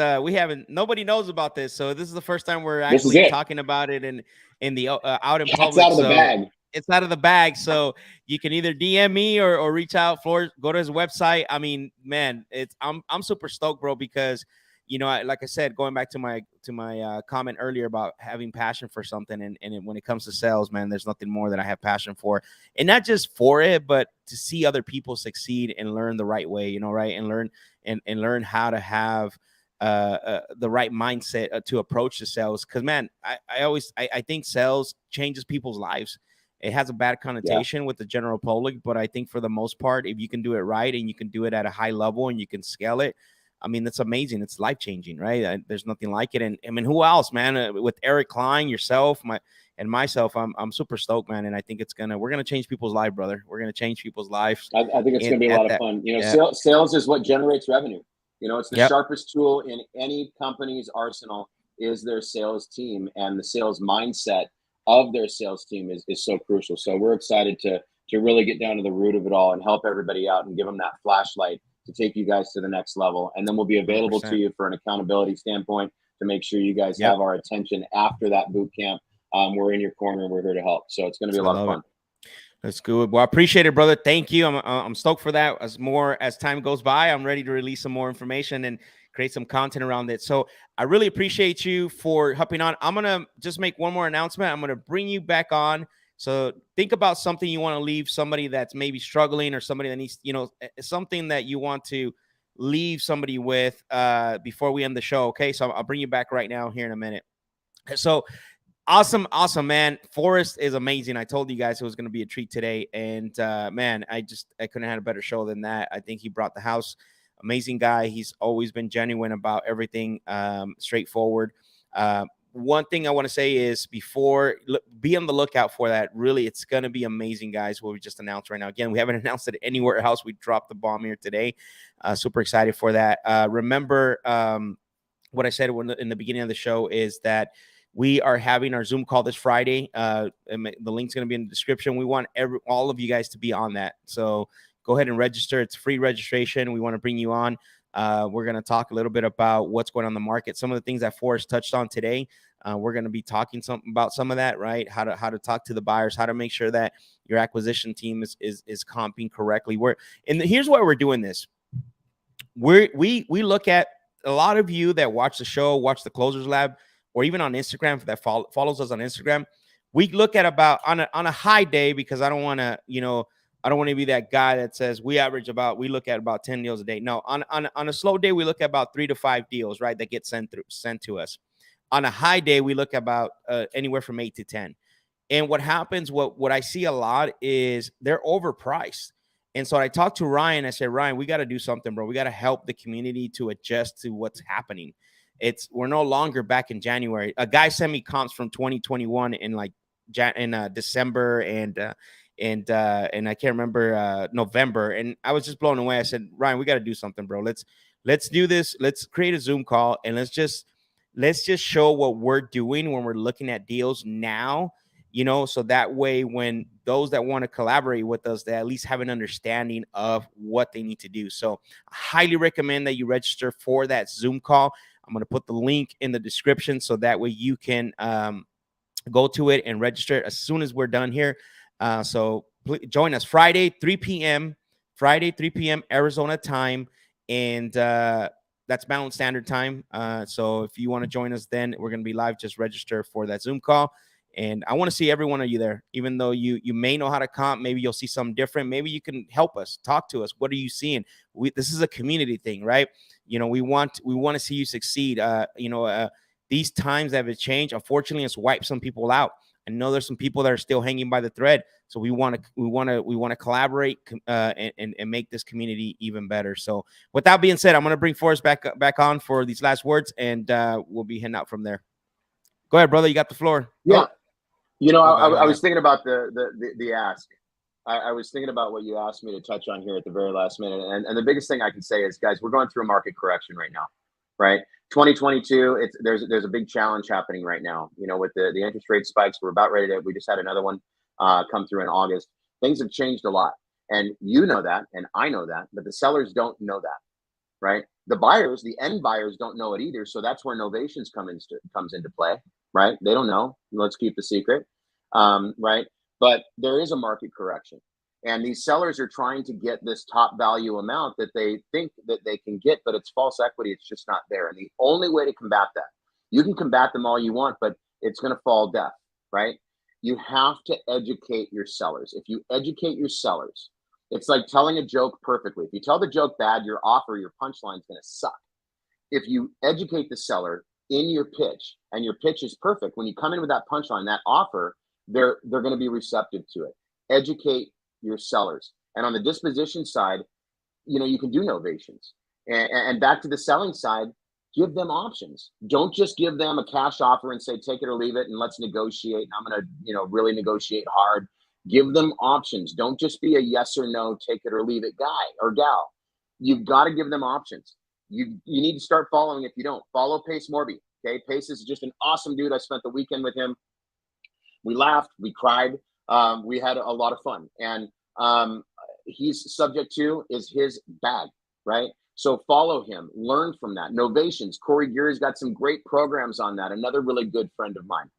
nobody knows about this. So this is the first time we're actually talking about it in the out in public. It's out of the bag. It's out of the bag. So you can either DM me or reach out for, go to his website. I mean, man, I'm super stoked, bro, because, you know, like I said, going back to my comment earlier about having passion for something. And when it comes to sales, man, there's nothing more that I have passion for, and not just for it, but to see other people succeed and learn the right way, you know, right. And learn how to have the right mindset to approach the sales. Cause man, I think sales changes people's lives. It has a bad connotation with the general public, but I think for the most part, if you can do it right and you can do it at a high level and you can scale it, I mean, that's amazing. It's life-changing, right? There's nothing like it. And I mean, who else, man? With Eric Klein, yourself, myself, I'm super stoked, man. And I think we're gonna change people's lives, brother. We're gonna change people's lives. I think it's gonna be a lot of fun. You know, sales is what generates revenue. You know, it's the sharpest tool in any company's arsenal is their sales team, and the sales mindset of their sales team is so crucial. So we're excited to really get down to the root of it all and help everybody out and give them that flashlight to take you guys to the next level. And then we'll be available 100%. To you for an accountability standpoint to make sure you guys have our attention after that boot camp. We're in your corner. We're here to help. So it's going to be a lot of fun. That's good. Well, I appreciate it, brother. Thank you. I'm stoked for that. As time goes by, I'm ready to release some more information and create some content around it. So I really appreciate you for hopping on. I'm going to just make one more announcement. I'm going to bring you back on. So think about something you want to leave somebody that's maybe struggling, or somebody that needs, you know, something that you want to leave somebody with before we end the show. Okay, so I'll bring you back right now here in a minute. So awesome, man. Forrest is amazing. I told you guys it was going to be a treat today, and man, I couldn't have had a better show than that. I think he brought the house. Amazing guy. He's always been genuine about everything, straightforward. One thing I want to say is be on the lookout for that. Really, it's going to be amazing, guys, what we just announced right now. Again, we haven't announced it anywhere else. We dropped the bomb here today. Super excited for that. Remember what I said in the beginning of the show is that we are having our Zoom call this Friday. The link's going to be in the description. We want all of you guys to be on that. So go ahead and register. It's free registration. We want to bring you on. We're going to talk a little bit about what's going on in the market. Some of the things that Forrest touched on today. We're going to be talking about some of that, right? How to talk to the buyers, how to make sure that your acquisition team is comping correctly. Here's why we're doing this. We look at a lot of you that watch the show, watch the Closers Lab, or even on Instagram that follows us on Instagram. We look at about on a high day, because I don't want to be that guy that says we look at about 10 deals a day. No, on a slow day, we look at about 3 to 5 deals, right, that get sent to us. On a high day, we look about anywhere from 8 to 10. And what happens, what I see a lot is they're overpriced. And so I talked to Ryan. I said, Ryan, we got to do something, bro. We got to help the community to adjust to what's happening. We're no longer back in January. A guy sent me comps from 2021 in December and I can't remember November, and I was just blown away. I said, Ryan, we got to do something, bro. Let's do this. Let's create a Zoom call, and let's just show what we're doing when we're looking at deals now. So that way, when those that want to collaborate with us, they at least have an understanding of what they need to do. So I highly recommend that you register for that Zoom call. I'm going to put the link in the description so that way you can go to it and register as soon as we're done here. So please join us Friday, 3 p.m. Arizona time. And that's Mountain Standard Time. So if you want to join us, then we're going to be live. Just register for that Zoom call. And I want to see every one of you there, even though you may know how to comp. Maybe you'll see something different. Maybe you can help us, talk to us. What are you seeing? This is a community thing, right? We want to see you succeed. These times that have changed, unfortunately, it's wiped some people out. I know there's some people that are still hanging by the thread. So we want to collaborate and make this community even better. So with that being said, I'm going to bring Forrest back on for these last words, and we'll be heading out from there. Go ahead, brother. You got the floor. Yeah. I was thinking about the ask. I was thinking about what you asked me to touch on here at the very last minute. And the biggest thing I can say is, guys, we're going through a market correction right now, right? 2022, there's a big challenge happening right now. With the interest rate spikes, we just had another one come through in August. Things have changed a lot. And you know that, and I know that, but the sellers don't know that, right? The buyers, the end buyers don't know it either. So that's where novations comes into play, right? They don't know. Let's keep the secret, right? But there is a market correction. And these sellers are trying to get this top value amount that they think that they can get, but it's false equity. It's just not there. And the only way to combat that, you can combat them all you want, but it's going to fall deaf, right? You have to educate your sellers. If you educate your sellers, it's like telling a joke perfectly. If you tell the joke bad, your punchline is going to suck. If you educate the seller in your pitch, and your pitch is perfect, when you come in with that punchline, that offer, they're going to be receptive to it. Educate your sellers. And on the disposition side, you can do novations. And back to the selling side, give them options. Don't just give them a cash offer and say, take it or leave it, and let's negotiate. And I'm going to, really negotiate hard. Give them options. Don't just be a yes or no, take it or leave it guy or gal. You've got to give them options. You need to start following. If you don't, follow Pace Morby. Okay, Pace is just an awesome dude. I spent the weekend with him. We laughed, we cried, we had a lot of fun. And he's subject to is his bag, right? So follow him, learn from that. Novations, Corey Geary's got some great programs on that. Another really good friend of mine.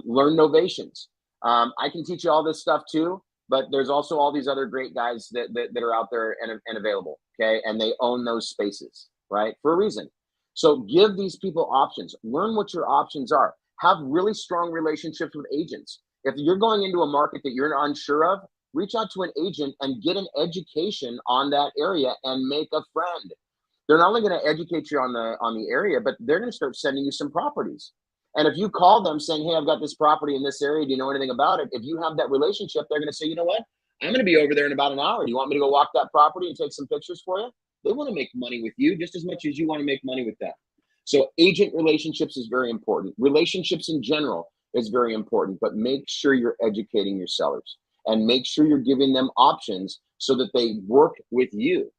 Learn novations. I can teach you all this stuff too, but there's also all these other great guys that are out there and available, okay? And they own those spaces, right? For a reason. So give these people options. Learn what your options are. Have really strong relationships with agents. If you're going into a market that you're unsure of, reach out to an agent and get an education on that area and make a friend. they're not only going to educate you on the area, but they're going to start sending you some properties. And if you call them saying, hey, I've got this property in this area, do you know anything about it? If you have that relationship, they're going to say, you know what? I'm going to be over there in about an hour. Do you want me to go walk that property and take some pictures for you? They want to make money with you just as much as you want to make money with them. So agent relationships is very important. Relationships in general is very important, but make sure you're educating your sellers and make sure you're giving them options so that they work with you.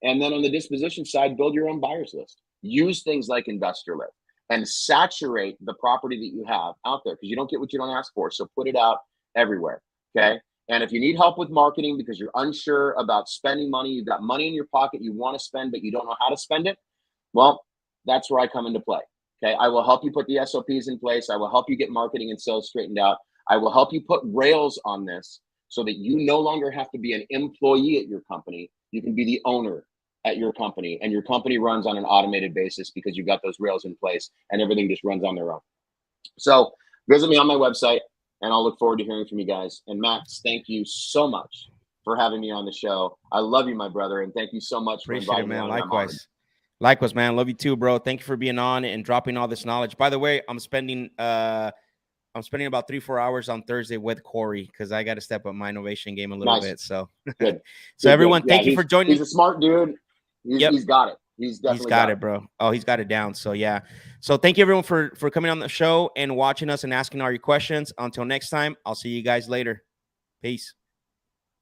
And then on the disposition side, build your own buyers list. Use things like InvestorLift and saturate the property that you have out there, because you don't get what you don't ask for. So put it out everywhere, okay? And if you need help with marketing because you're unsure about spending money, you've got money in your pocket you want to spend, but you don't know how to spend it, well, that's where I come into play, okay? I will help you put the SOPs in place. I will help you get marketing and sales straightened out. I will help you put rails on this so that you no longer have to be an employee at your company. You can be the owner at your company, and your company runs on an automated basis because you've got those rails in place and everything just runs on their own. So visit me on my website, and I'll look forward to hearing from you guys. And Max, thank you so much for having me on the show. I love you, my brother, and thank you so much for inviting me on. Likewise. Likewise, man. Love you too, bro. Thank you for being on and dropping all this knowledge. By the way, I'm spending about 3-4 hours on Thursday with Corey because I got to step up my innovation game a little bit. So, good. So everyone, thank you for joining. He's a smart dude. He's got it. He's got it, bro. Oh, he's got it down. So yeah. So thank you everyone for coming on the show and watching us and asking all your questions. Until next time, I'll see you guys later. Peace.